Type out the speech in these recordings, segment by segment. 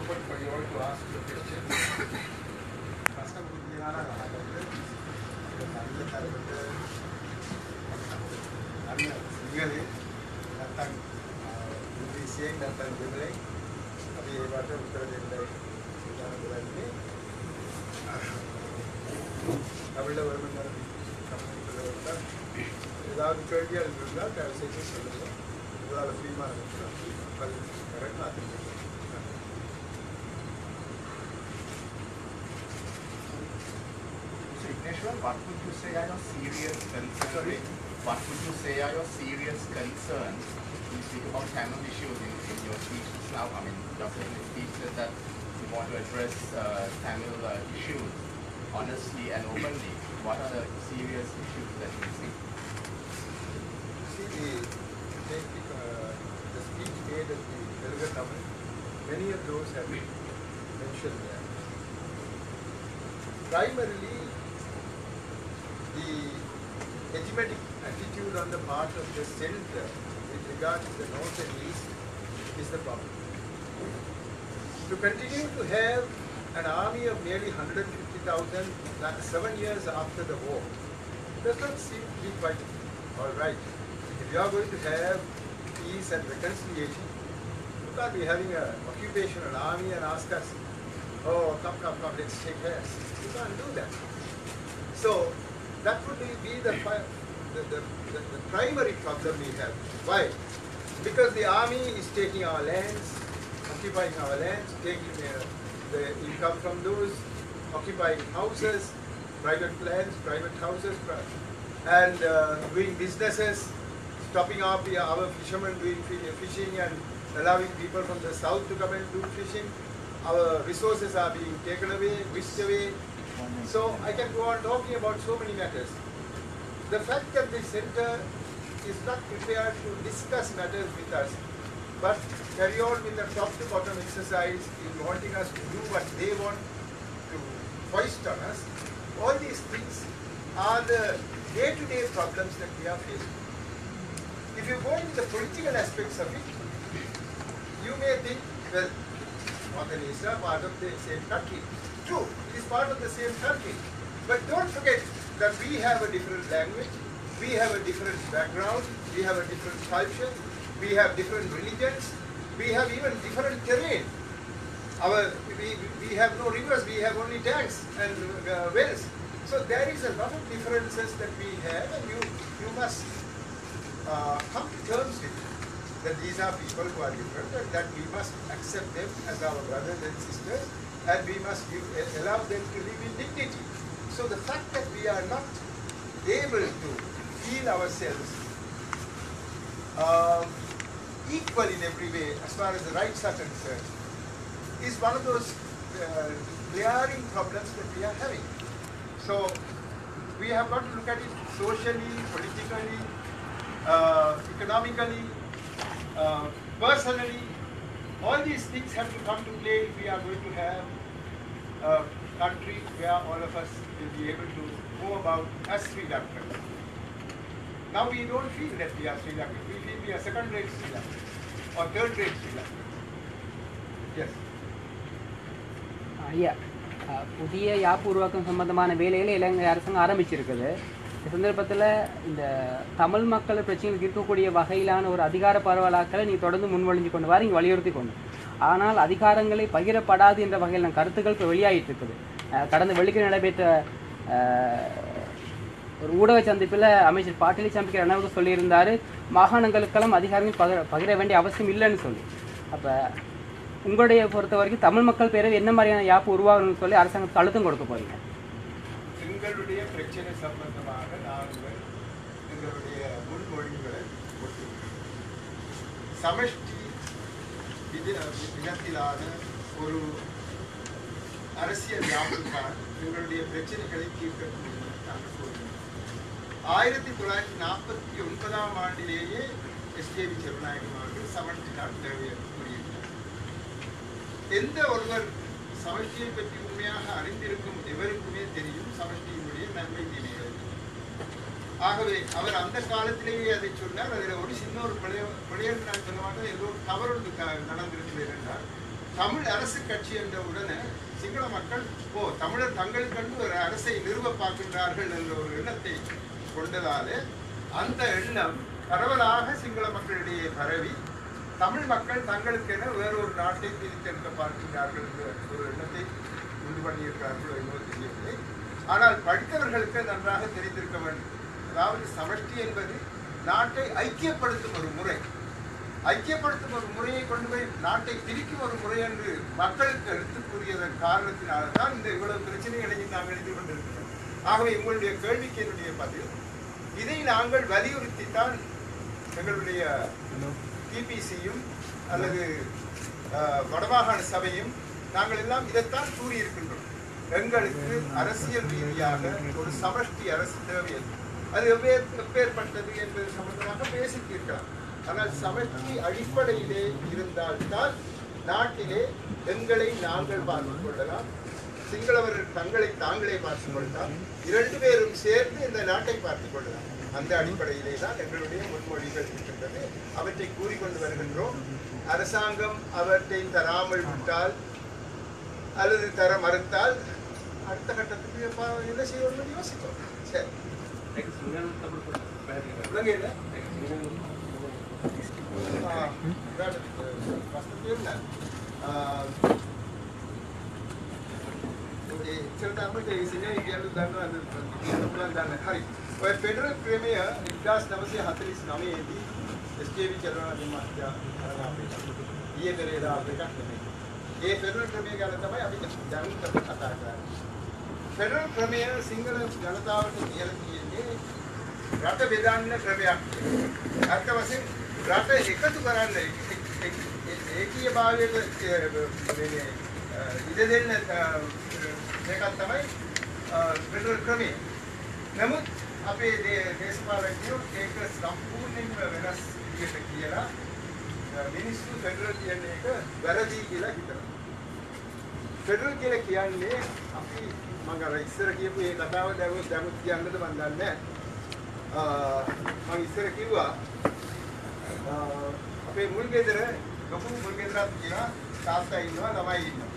open for you all to ask your questions. First of all, we are going what would you say are your serious concerns? Sorry? What would you say are your serious concerns when you speak about Tamil issues in your speeches now? I mean, Dr. Indi's speech says that you want to address Tamil issues honestly and openly. What are the serious issues that you see? See, the speech made at the Telugu Tamil, many of those have been mentioned there. Primarily, the hegemonic attitude on the part of the center with regard to the north and east is the problem. To continue to have an army of nearly 150,000 7 years after the war does not seem to be quite all right. If you are going to have peace and reconciliation, you can't be having an occupational army and ask us, oh, come, let's take hands. You can't do that. So, that would be the primary problem we have. Why? Because the army is taking our lands, occupying our lands, taking the income from those, occupying houses, private lands, private houses, and doing businesses, stopping up our fishermen doing fishing and allowing people from the south to come and do fishing. Our resources are being taken away, whisked away. So I can go on talking about so many matters. The fact that the center is not prepared to discuss matters with us, but carry on with the top to bottom exercise in wanting us to do what they want to foist on us, all these things are the day-to-day problems that we are facing. If you go into the political aspects of it, you may think, well, North and East are part of the same country. True, it is part of the same country. But don't forget that we have a different language, we have a different background, we have a different culture, we have different religions, we have even different terrain. We have no rivers, we have only tanks and wells. So there is a lot of differences that we have, and you must come to terms with it. That these are people who are different and that we must accept them as our brothers and sisters, and we must allow them to live in dignity. So the fact that we are not able to feel ourselves equal in every way as far as the rights are concerned is one of those glaring problems that we are having. So we have got to look at it socially, politically, economically, personally. All these things have to come to play if we are going to have a country where all of us will be able to go about as Sri Lankans. Now we don't feel that we are Sri Lankans. We feel we are second-rate Sri Lankans or third-rate Sri Lankans. Yes. ஐயா, புதிய யாப்பு உருவாக்கம் சம்பந்தமான வேலைகளை இலங்கை அரசாங்கம் ஆரம்பிச்சிருக்குது. இந்த சந்தர்ப்பத்தில் இந்த தமிழ் மக்கள் பிரச்சனைகளுக்கு இருக்கக்கூடிய வகையிலான ஒரு அதிகார பரவலாக்களை நீங்கள் தொடர்ந்து முன்வழிஞ்சு கொண்டு வர இங்கே வலியுறுத்தி கொண்டு, ஆனால் அதிகாரங்களை பகிரப்படாது என்ற வகையிலான கருத்துக்கள் இப்போ வெளியாகிட்டு இருக்குது. கடந்த வெள்ளிக்கிழமை நடைபெற்ற ஒரு ஊடக சந்திப்பில் அமைச்சர் பாட்டிலி சம்பிக்க ரணவர்கள் சொல்லியிருந்தார், மாகாணங்களுக்கெல்லாம் அதிகாரங்கள் பகிர வேண்டிய அவசியம் இல்லைன்னு சொல்லி. அப்போ உங்களுடைய பொறுத்த வரைக்கும் தமிழ் மக்கள் பேரவை என்ன மாதிரியான யாப்பு உருவாகணும்னு சொல்லி அரசாங்கத்துக்கு அழுத்தம் கொடுக்க போறீங்க? எங்களுடைய பிரச்சனை சம்பந்தமாக நாங்கள் எங்களுடைய முன்மொழிகளை சமஷ்டி விதத்திலான ஒரு அரசியல் யாப்புக்கான எங்களுடைய பிரச்சனைகளை தீர்க்கக்கூடிய நாங்கள் கூறுகிறோம். 1949ஆம் ஆண்டிலேயே எஸ்கேவி செல்வநாயகம் அவர்கள் சமஷ்டி தான் தேவையை கூறியிருக்கிறார். எந்த ஒருவர் சமஷ்டியை பற்றி உண்மையாக அறிந்திருக்கும் எவருக்குமே தெரியும் சமஷ்டியினுடைய நன்மை தீமைகள். ஆகவே அவர் அந்த காலத்திலேயே அதை சொன்னார். அதில் ஒரு சின்ன ஒரு பிழையன்னு நான் சொல்ல மாட்டேன், ஏதோ ஒரு தவறு நடந்திருக்கிறது என்றால் தமிழ் அரசு கட்சி என்ற உடனே சிங்கள மக்கள் தமிழர் தங்களுக்கென்று ஒரு அரசை நிறுவ பார்க்கின்றார்கள் என்ற ஒரு எண்ணத்தை கொண்டதாலே அந்த எண்ணம் பரவலாக சிங்கள மக்களிடையே பரவி தமிழ் மக்கள் தங்களுக்கென வேறொரு நாட்டை பிரித்தெடுக்க பார்க்கின்றார்கள் என்ற ஒரு எண்ணத்தை உண்டு பண்ணியிருக்கிறார்கள் என்பது தெரியவில்லை. ஆனால் படித்தவர்களுக்கு நன்றாக தெரிந்திருக்க வேண்டும். அதாவது சமஷ்டி என்பது நாட்டை ஐக்கியப்படுத்தும் ஒரு முறை. ஐக்கியப்படுத்தும் ஒரு முறையை கொண்டு போய் நாட்டை பிரிக்கும் ஒரு முறை என்று மக்களுக்கு எடுத்து கூறியதன் காரணத்தினால்தான் இந்த இவ்வளவு பிரச்சனைகளையும் நாங்கள் எழுதி கொண்டிருக்கிறோம். ஆகவே உங்களுடைய கேள்விக்கு என்னுடைய பதில், இதை நாங்கள் வலியுறுத்தித்தான் எங்களுடைய டிபிசியும் அல்லது வடமாகாண சபையும் நாங்கள் எல்லாம் இதைத்தான் கூறியிருக்கின்றோம். எங்களுக்கு அரசியல் ரீதியாக ஒரு சமஷ்டி அரசு தேவை. அது எப்பேற்பட்டது என்பது சம்பந்தமாக பேசியிருக்கலாம். ஆனால் சமஷ்டி அடிப்படையிலே இருந்தால்தான் நாட்டிலே எங்களை நாங்கள் பார்த்துக் கொள்ளலாம், சிங்களவர்கள் தங்களை தாங்களே பார்த்துக் கொள்ளலாம், இரண்டு பேரும் சேர்ந்து இந்த நாட்டை பார்த்துக் கொள்ளலாம். அந்த அடிப்படையிலே தான் எங்களுடைய முன்மொழிகள் இருக்கின்றது. அவற்றை கூறிக்கொண்டு வருகின்றோம். அரசாங்கம் அவற்றை தராமல் விட்டால் அல்லது தர மறுத்தால் அடுத்த கட்டத்துக்கு என்ன செய்வோம் யோசிப்போம். சரி, फेडरल ක්‍රමය 1949 දී එස්.කේ.වී. චන්ද්‍රනාථ මහත්තයා ඊයේ පෙරේදා අපිට ක්‍රමය. ඒ ෆෙඩරල් ක්‍රමය ගැන තමයි අපි දැන් කතා කරන්නේ. ෆෙඩරල් ක්‍රමය සිංහල ජනතාවට කියලා කියන්නේ රට බෙදන්න ක්‍රමයක්. අර්ථ වශයෙන් රට එකතු කරන්න ඒකීය භාවයට ඉඩ දෙන්න මේකක් තමයි ෆෙඩරල් ක්‍රමය. නමුත් අපේ දේශපාලකයෝ ඒක සම්පූර්ණයෙන්ම වෙනස් විදිහට කියලා මිනිස්සු ෆෙඩරල් කියන්නේ එක වැරදි කියලා හිතනවා. ෆෙඩරල් කියලා කියන්නේ අපි මම අර ඉස්සර කියපු ඒ කතාව දැන් කියන්නද මන් දන්නේ නැහැ. මම ඉස්සර කිව්වා අපේ මුල් ගෙදර ලොකු මුල් ගෙදරක් තියෙනවා, තාත්තා ඉන්නවා, ළමයි ඉන්නවා.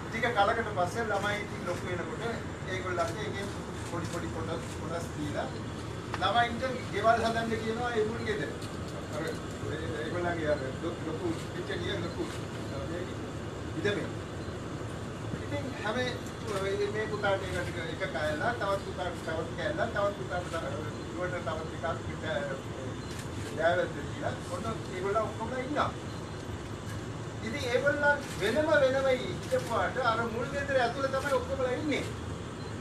ටික කලකට පස්සේ ළමයි ඉතින් ලොකු වෙනකොට ඒගොල්ලන්ට ඒකේ පොඩි පොඩි කොටස් දීලා ළමයින්ට ගෙවල් හදන්න කියනවා ඒ මුල් ගෙදර. අර ඒගොල්ලන්ගේ අර ලොකු පිටේ ලොකු ඉදමේ. ඉතින් හැම මේ පුතාට එක කයලා තවත් පුතාට තවත් කයලා තවත් පුතාට දුවට තවත් එකක් පිට යාවද කියලා කොන්න ඒගොල්ලෝ ඔක්කොම ඉන්නවා. ඉතින් ඒගොල්ලන් වෙනම ඉච්චපාට අර මුල් ගෙදර ඇතුළේ තමයි ඔක්කොමලා ඉන්නේ.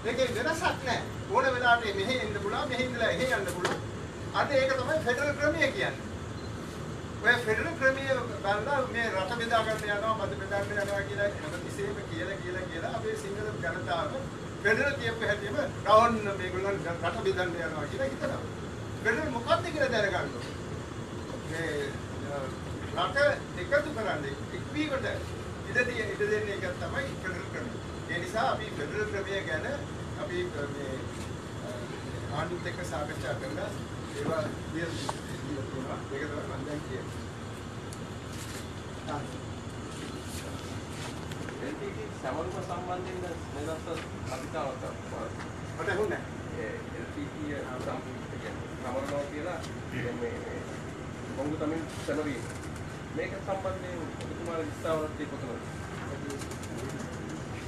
ඒකේ වෙනසක් නැහැ. ඕන වෙලාවට මෙහෙ එන්න පුළුවන්, මෙහෙ ඉඳලා එහෙ යන්න පුළුවන්. අද ඒක තමයි ෆෙඩරල් ක්‍රමය කියන්නේ. ඔය ෆෙඩරල් ක්‍රමය බලලා මේ රට බෙදා ගන්න යනවා, මත බෙදා ගන්න යනවා කියලා හැමතිස්සෙම කියලා අපේ සිංහල ජනතාව ෆෙඩරල් කියපු හැටිම රවන්න මේගොල්ලන් රට බෙදන්න යනවා කියලා හිතනවා. ෆෙඩරල් මොකක්ද කියලා දැනගන්න ඕනේ. මේ රට එකතු කරන්නේ එක්වීමට ඉඩ දෙන්න එක තමයි ෆෙඩරල් ක්‍රමය. ඒ නිසා අපි ෆෙඩරල් ක්‍රමය ගැන අපි මේ ආණ්ඩුවත් එක්ක සාකච්ඡා කරලා ඒවා තියෙනවා. ඒක තමයි මම දැන් කියන්නේ. LTT සමරුම සම්බන්ධයෙන් වෙනස් අධිකාරයක් කරනවා. මට හුන්නේ. LTT සමරුම කියලා මේ කොංගු තමයි සනවි. මේක සම්බන්ධයෙන් ඔබතුමාලා විස්තරවත් දෙපොතන.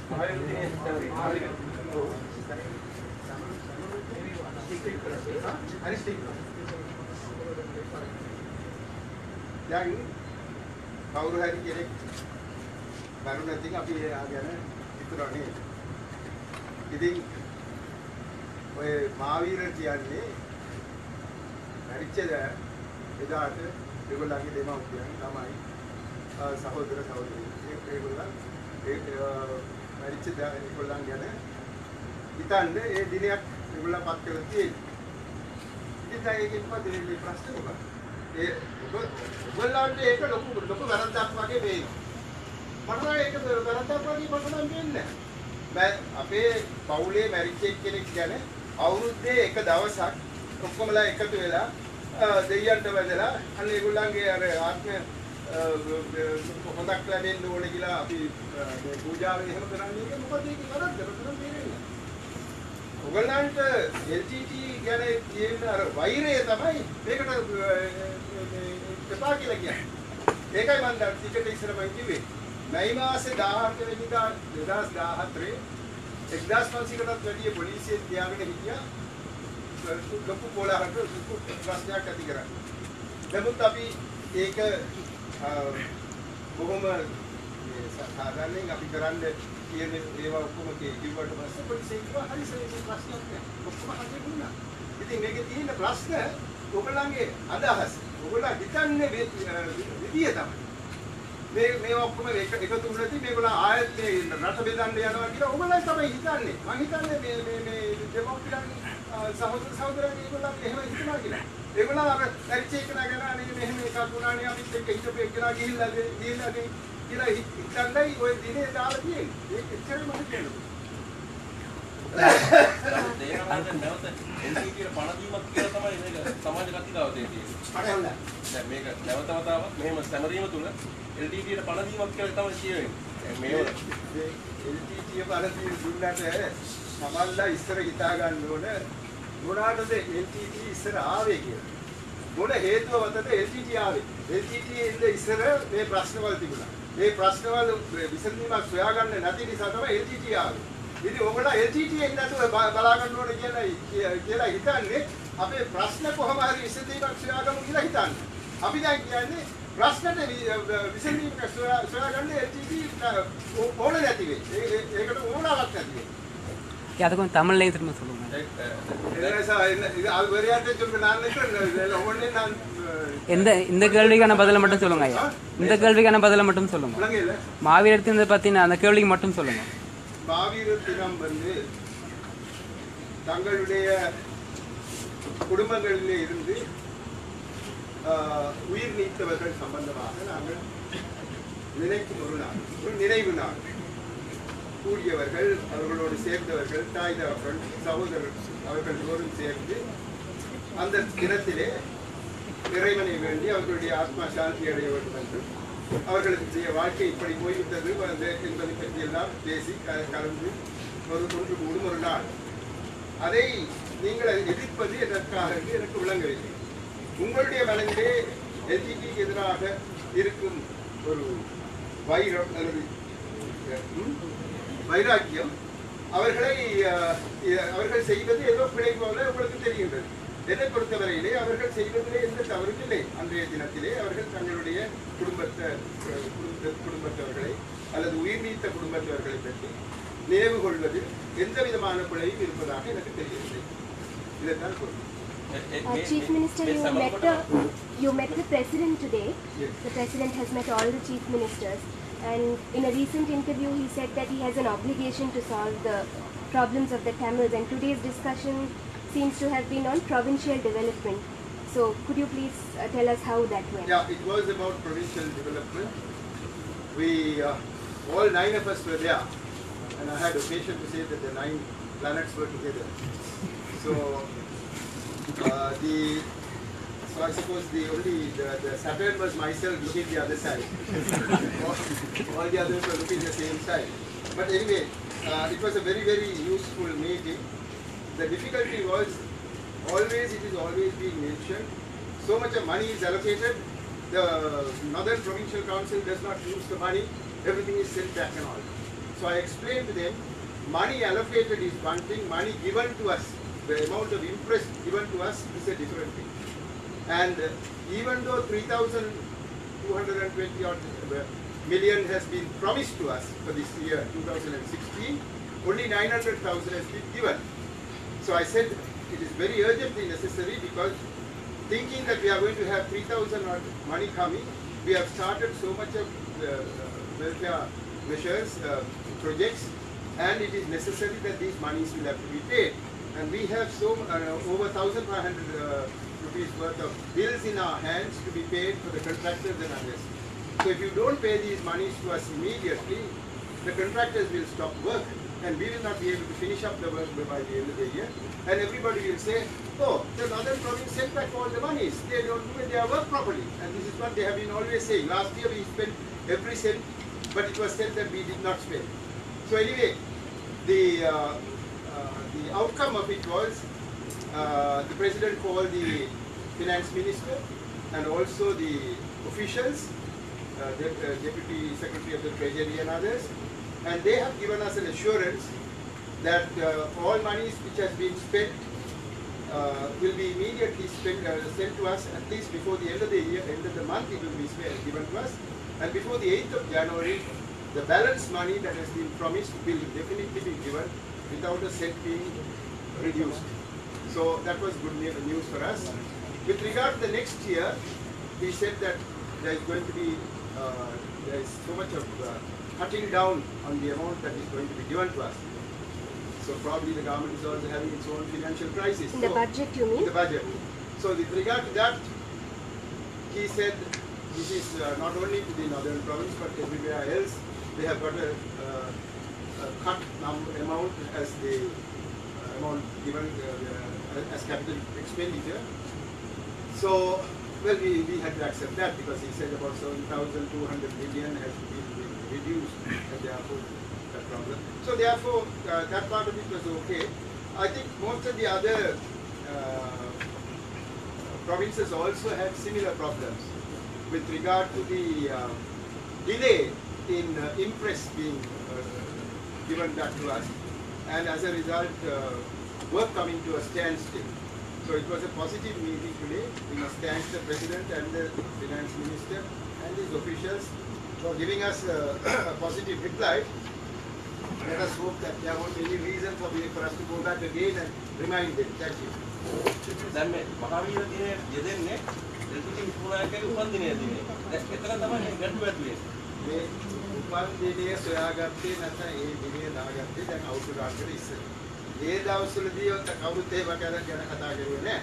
මහලුනේ සනවි. දැන් කවුරු හරි කෙනෙක් බරු නැතිනම් අපි එයා ගැන හිතනනේ. ඉතින් ඔය මාවීර කියන්නේ පරිච්ඡේද එදාට ඒගොල්ලන්ගේ දෙමව්පියන් ළමයි සහෝදර සහෝදරයෝ ඒගොල්ලන් ඒ පරිච්ඡේද ඒගොල්ලන් ගැන හිතන්නේ ඒ දිනයක් ඒගොල්ලන් පත් කරලා තියෙන්නේ. ඉතින් ඒකෙත් පස්සේ ප්‍රශ්න මොකක්ද? ඒ ඔයගොල්ලන්ට ඒක ලොකු වැරද්දක් වගේ වෙයි. මට ඒක වැරද්දක් වගේ මට නම් වෙන්නේ නැහැ. අපේ පවුලේ මැරිච්ච කෙනෙක් ගැන අවුරුද්දේ එක දවසක් ඔක්කොමලා එකතු වෙලා දෙයියන්ට වැදලා අන්න ඒගොල්ලන්ගේ අර ආත්ම හොඳක් ලැබෙන්න ඕනේ කියලා අපි මේ පූජාවේ එහෙම කරන්නේ ඒක මොකද ඒක වරද්ද මට තේරෙන්නේ. ඔයගලන්ට LTT ගැන තියෙන අර වෛරය තමයි මේකට එපා කියලා කියන්නේ. ඒකයි මම දැන් ටිකට ඉස්සර මම කිව්වේ. මැයි මාසේ 18 වෙනිදා 2014 1500කටත් වැඩිය පොලිසියෙන් තියාගෙන හිටියා. ලොකු පොළහරක ප්‍රශ්නයක් ඇති කරා. නමුත් අපි ඒක බොහොම සාධාරණයෙන් අපි කරන්න කියන ඒවා ඔක්කොම කිව්වට පස්සේ පොලිසිය කිව්වා හරි සර් මේ ප්‍රශ්නයක් නෑ. ඔක්කොම හරියට වුණා. ඉතින් මේකේ තියෙන ප්‍රශ්න ඔයගොල්ලන්ගේ අදහස්. ඔයගොල්ලෝ හිතන්නේ විදිය තමයි. මේ ඔක්කොම එකතු වුණාදී මේගොල්ලෝ ආයෙත් මේ රට බෙදන්න යනවා කියලා ඔයගොල්ලෝ තමයි හිතන්නේ. මම හිතන්නේ මේ දෙමොක්‍රටි සහෝදරයන් ඒගොල්ලෝ එහෙම හිතනවා කියලා. ඒගොල්ලෝ අර ඇරිච් එක නගන අනේ මෙහෙම එකක් වුණානේ අපිත් එක්ක හිතපු එකලා ගිහිල්ලාද කියලා හිතන්නයි ඔය දිනේ දාලා තියෙන්නේ. ඒක එච්චරම හිතන්නේ. නැවත එන්ටීටීට පණ දීමක් කියලා තමයි මේක සමාජ කතිකාව තියෙන්නේ. හරියಲ್ಲ. දැන් මේක නැවත වතාවක් මෙහෙම සැමරීම තුල එල්ටීටීට පණ දීමක් කියලා තමයි කියවෙන්නේ. මේ එල්ටීටී බලතිය දුන්නට සමල්ලා ඉස්සර හිතා ගන්න ඕන මොනවාටද එල්ටීටී ඉස්සර ආවේ කියලා. මොන හේතුව මතද එල්ටීටී ආවේ? එල්ටීටී ඉන්න ඉස්සර මේ ප්‍රශ්නවල තිබුණා. මේ ප්‍රශ්නවල විසඳුමක් සොයාගන්න නැති නිසා තමයි එල්ටීටී ආවේ. ඉතින් ඔයගොල්ලෝ LTT එක නැතුව බලා ගන්න ඕනේ කියලා හිතන්නේ අපේ ප්‍රශ්න කොහොම හරි විසඳීමක් සොයාගමු කියලා හිතන්නේ. අපි දැන් කියන්නේ ප්‍රශ්නට විසඳීමක් සොයාගන්න LTT ඕනේ නැති වෙයි. ඒකට ඕනාවක් නැති වෙයි. அது கொஞ்சம் தமிழ்லையும் திரும்ப சொல்லுங்க. இந்த கேள்விக்கான பதிலை மட்டும் சொல்லுங்க ஐயா. இந்த கேள்விக்கான பதிலை மட்டும் சொல்லுங்க. மாவீரர் தினத்தை பத்தின அந்த கேள்விக்கு மட்டும் சொல்லுங்க. மாவீரர் தினம் தங்களுடைய குடும்பங்களிலே இருந்து உயிர் நீத்தவர்கள் சம்பந்தமாக நாங்கள் நினைக்கும் ஒரு நாள், ஒரு நினைவு நாள். கூடியவர்கள், அவர்களோடு சேர்ந்தவர்கள், தாய் தகப்பன், சகோதரர்கள் அவர்கள் எல்லோரும் சேர்ந்து அந்த தினத்திலே இறைவனை வேண்டி அவர்களுடைய ஆத்மா சாந்தி அடைய வேண்டும் என்றும் அவர்களுடைய வாழ்க்கை இப்படி போய்விட்டது என்பதை பற்றி எல்லாம் பேசி கலந்து ஒன்று கூடும் ஒரு நாள். அதை நீங்கள் எதிர்ப்பது எதற்காக என்று எனக்கு விளங்கவில்லை. உங்களுடைய மனதிலே எல்டிடிக்கு எதிராக இருக்கும் ஒரு வைரம் அல்லது வைராக்கியம் அவர்கள் செய்வது ஏதோ பிழை போல உங்களுக்கு தெரிகின்றது. என்னை பொறுத்தவரையிலே அவர்கள் செய்வதிலே எந்த தவறும் இல்லை. அன்றைய தினத்திலே அவர்கள் தங்களுடைய குடும்பத்தவர்களை அல்லது உயிர் நீத்த குடும்பத்தவர்களை பற்றி நினைவு கொள்வது எந்த விதமான பிழையும் இருப்பதாக எனக்கு தெரியவில்லை. இதைத்தான் சொல்றேன். Chief Minister, you met the President today. Yes. The President has met all the Chief Ministers, and in a recent interview he said that he has an obligation to solve the problems of the Tamils, and today's discussion seems to have been on provincial development. So could you please tell us how that went? Yeah, it was about provincial development. We all 9 of us were there, and I had occasion to say that the 9 planets were together. So so I suppose the Saturn was myself looking the other side. All the others were looking the same side. But anyway, it was a very, very useful meeting. The difficulty was it is always being mentioned, so much of money is allocated, the Northern Provincial Council does not use the money, everything is sent back and all. So I explained to them, money allocated is one thing, money given to us, the amount of interest given to us is a different thing. And even though 3,220 odd million has been promised to us for this year, 2016, only 900,000 has been given. So I said it is very urgently necessary, because thinking that we are going to have 3,000 odd money coming, we have started so much of welfare measures, projects, and it is necessary that these monies will have to be paid. And we have over 1,500 rupees worth of bills in our hands to be paid for the contractors and others. So if you don't pay these monies to us immediately, the contractors will stop work. and we will not be able to finish up the work by the end of the year. And everybody will say, oh, the northern province sent back all the monies. They don't do their work properly. And this is what they have been always saying. Last year we spent every cent, but it was said that we did not spend. So anyway, the outcome of it was the president called the finance minister and also the officials, the deputy secretary of the treasury and others, and they have given us an assurance that all monies which has been spent will be immediately sent to us at least before the end of the year, end of the month it will be given to us, and before the 8th of January the balance money that has been promised will definitely be given without a cent being reduced. So that was good news for us. With regard to the next year, we said that there is going to be there is so much of cutting down on the amount that is going to be given to us. So probably the government is also having its own financial crisis. In the budget, you mean? In the budget. So with regard to that, he said this is not only to the northern province but everywhere else. They have got a cut amount as the amount given as capital expenditure. So, well, we had to accept that because he said about 7,200 million has been reduced, and therefore that problem. So therefore, that part of it was okay. I think most of the other provinces also had similar problems with regard to the delay in impress being given back to us, and as a result, work coming to a standstill. So it was a positive meeting today. We must thank the President and the Finance Minister and his officials for giving us a positive reply. Let us hope that there won't be any reason for us to go back again and remind them. Thank you. දැන් මේ මහාවීර දිනේ යෙදෙන්නේ එතුමින් විපුනායකගේ උපන් දිනය දිනේ. දැන් එතන තමයි ගැටුව ඇති වෙන්නේ. මේ උපන් දිනය සොයාගත්තේ නැත්නම් ඒ දිනය දාගත්තේ දැන් අවුරුදු ගානකට ඉස්සෙල්ලා. ඒ දවස්වලදී කවුරුත් ඒව ගැන කතා කරුවේ නැහැ.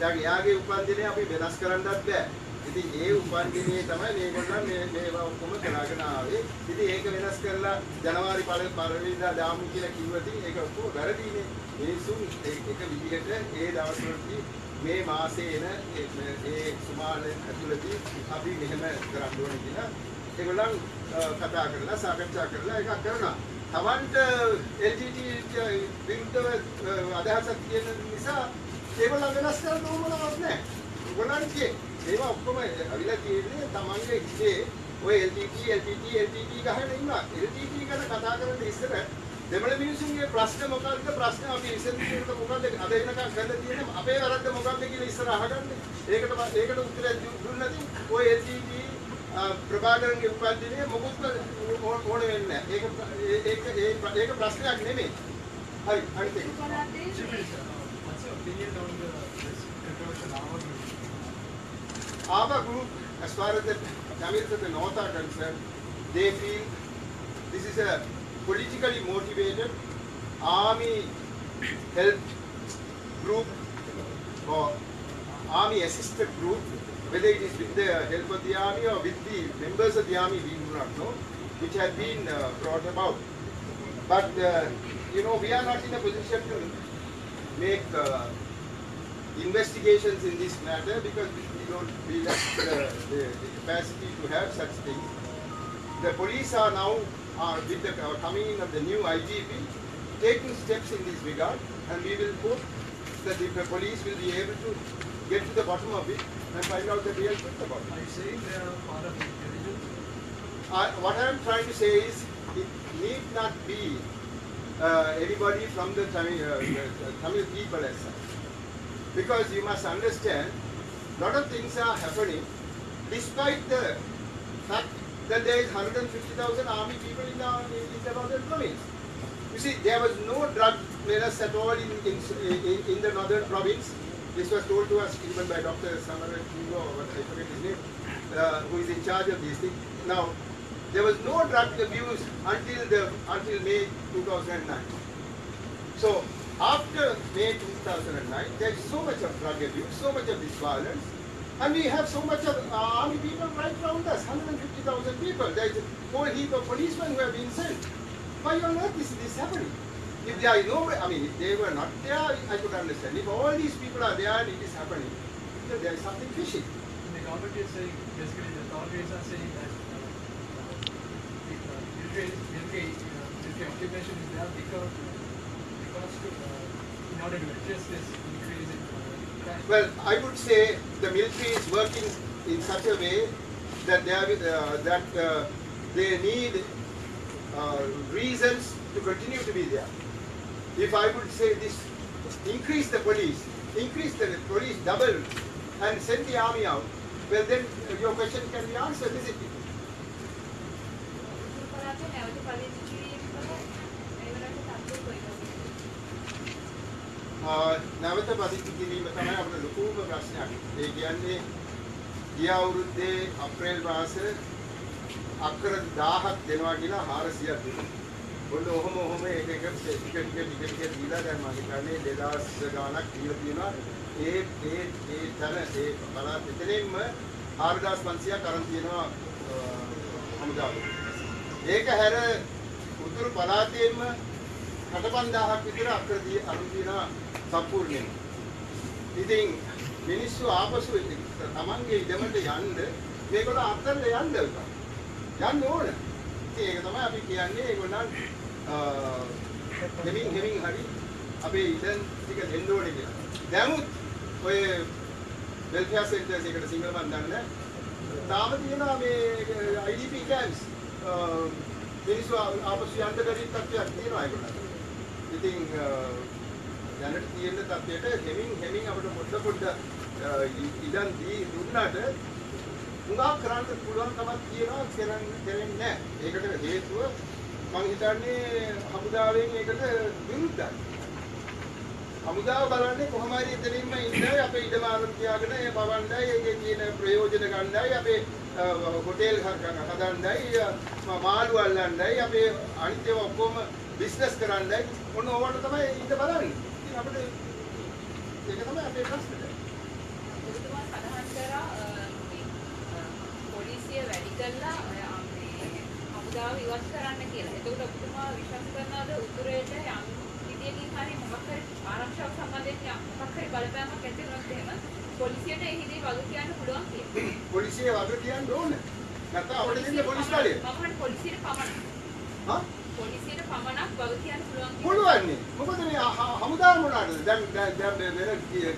දැන් යාගේ උපන් දිනය අපි වෙනස් කරන්නත් බෑ. ඉතින් ඒ උපන් දිනේ තමයි මේගොල්ලන් මේවා ඔක්කොම කරගෙන ආවේ. ඉතින් ඒක වෙනස් කරලා ජනවාරි පළවෙනිදා දාමු කියලා කිව්වදී ඒක ඔක්කොම වැරදීනේ. මිනිසුන් එක විදිහට ඒ දවස්වලදී මේ මාසේ එන ඒ සුමාන ඇතුළතදී අපි මෙහෙම කරන්න ඕනේ කියලා ඒගොල්ලන් කතා කරලා සාකච්ඡා කරලා එකක් කරනවා. තවන්ට LTT විරුද්ධව අදහසක් තියෙන නිසා ඒගොල්ලන් වෙනස් කරන්න ඕනවත් නැහැ. ඒගොල්ලන්ගේ ඒවා ඔක්කොම අවිලා තියෙන්නේ තමන්ගේ ඉස්සේ ඔය LTT ගහගෙන ඉන්නවා. LTT ගැන කතා කරන්න ඉස්සර දෙමළ මිනිසුන්ගේ ප්‍රශ්න මොකක්ද ප්‍රශ්න අපි විසඳුමකට මොකක්ද අද වෙනකන් කරලා තියෙන්නේ අපේ වැරද්ද මොකක්ද කියලා ඉස්සර අහගන්න. ඒකට උත්තරයක් දුන්නදී ඔය LTT ප්‍රභාකරන්ගේ උපන්දිනේ මොකුත් ඕන වෙන්නේ නැහැ. ඒක ප්‍රශ්නයක් නෙමෙයි. හරි අනිත් එක. What's your opinion on this controversial Our group, as far as the Tamils of the North are concerned, they feel this is a politically motivated army helped group or army assisted group, whether it is with the help of the army or with the members of the army, we do not know, which has been brought about. But you know, we are not in a position to make investigations in this matter because we lack the capacity to have such things. The police are now, with the coming in of the new IGP, taking steps in this regard, and we will hope that the police will be able to get to the bottom of it and find out the real truth about it. Are you saying they are part of intelligence? What I am trying to say is, it need not be anybody from the Tamil people as such. Because you must understand, a lot of things are happening despite the fact that there is 150,000 army people in the northern province. You see, there was no drug menace at all in the northern province. This was told to us even by Dr. Samaran Kingo, or I forget his name, who is in charge of these things. Now, there was no drug abuse until May 2009. So, after May 2009, there is so much of drug abuse, so much of this violence, and we have so much of army people right around us, 150,000 people. There is a whole heap of policemen who have been sent. Why on earth is this happening? If there is no, I mean, if they were not there, I could understand. If all these people are there and it is happening, then there is something fishy. The government is saying, basically the authorities are saying that military occupation is there because in order to address this increase in crime. Well, I would say the military is working in such a way that they need reasons to continue to be there. If I would say this, increase the police double and send the army out, well then your question can be answered, isn't it? නැවත පදිංචි කිරීම තමයි අපේ ලොකුම ප්‍රශ්නයක්. ඒ කියන්නේ ගිය අවුරුද්දේ අප්‍රේල් මාසේ අක්කර 1000ක් දෙනවා කියලා 400ක් දුන්නා. ඔන්න ඔහොම එක ටික දීලා දැන් මම හිතන්නේ 2000 ගාණක් දීලා තියෙනවා. ඒ තන ඒ බලන්න එතනින්ම 4500ක් අරන් තියෙනවා හමුදාවට. ඒක හැර උතුරු පළාතේම 65000ක් විතර අක්කර අරන් තියෙනවා සම්පූර්ණයෙන්. ඉතින් මිනිස්සු ආපසු තමන්ගේ ඉඩමට යන්න මේගොල්ලෝ අත්තරල යන්න එපා. යන්න ඕන. ඉතින් ඒක තමයි අපි කියන්නේ ඒගොල්ලන් හෙමින් හරි අපේ ඉඩම් ටික දෙන්න ඕනේ කියලා. දැමුත් ඔය වෙල්ෆෙයාර් සෙන්ටර්ස් එකට සිංහල මන් දන්නේ තාම තියෙනවා මේ IDP camps මිනිස්සු ආපසු යන්න බැරි තත්ත්වයක් තියෙනවා ඒගොල්ලන්ට. ඉතින් දැනට තියෙන තත්ත්වයට හෙමින් අපිට පොඩ ඉඩම් දුන්නාට උඟා කරන්න පුළුවන් කමක් තියෙනවා කරන්නේ නැහැ. ඒකට හේතුව මම හිතන්නේ හමුදාවෙන් ඒකට විරුද්ධයි. හමුදාව බලන්නේ කොහොම හරි එතනින්ම ඉඳලා අපේ ඉඩම ආරම්භ තියාගෙන ඒ බවණ්ඩයි ඒකේ තියෙන ප්‍රයෝජන ගන්නයි අපේ හොටෙල් හදන්නයි මාළු අල්ලන්නයි අපේ අනිත් ඒවා ඔක්කොම බිස්නස් කරන්නයි ඔන්න ඕවට තමයි ඉඳ බලන්නේ. ඉතින් අපිට ඒක තමයි අපේ ප්‍රශ්නේ. ඔබතුමා සඳහන් කරා පොලිසිය වැඩි කළා මේ හමුදාව ඉවත් කරන්න කියලා. එතකොට ඔබතුමා විශ්වාස කරනවාද උතුරේට යම් විදියකින් හරි මොකක් හරි ආරක්ෂාව සම්බන්ධයෙන් මොකක් හරි බලපෑමක් ඇති වුණොත් එහෙම පොලිසියට එහිදී වග කියන්න පුළුවන් කියලා. පොලිසිය වග කියන්න ඕන. නැත්නම් අපිට දෙන්න පොලිස් කාර්යය. මම හරි පොලිසියට පමණක්. හා? පොලිසියට පමණක් වග කියන්න පුළුවන් කියලා. පුළුවන් නේ. මොකද මේ හමුදාව මොනවාද? දැන් වෙන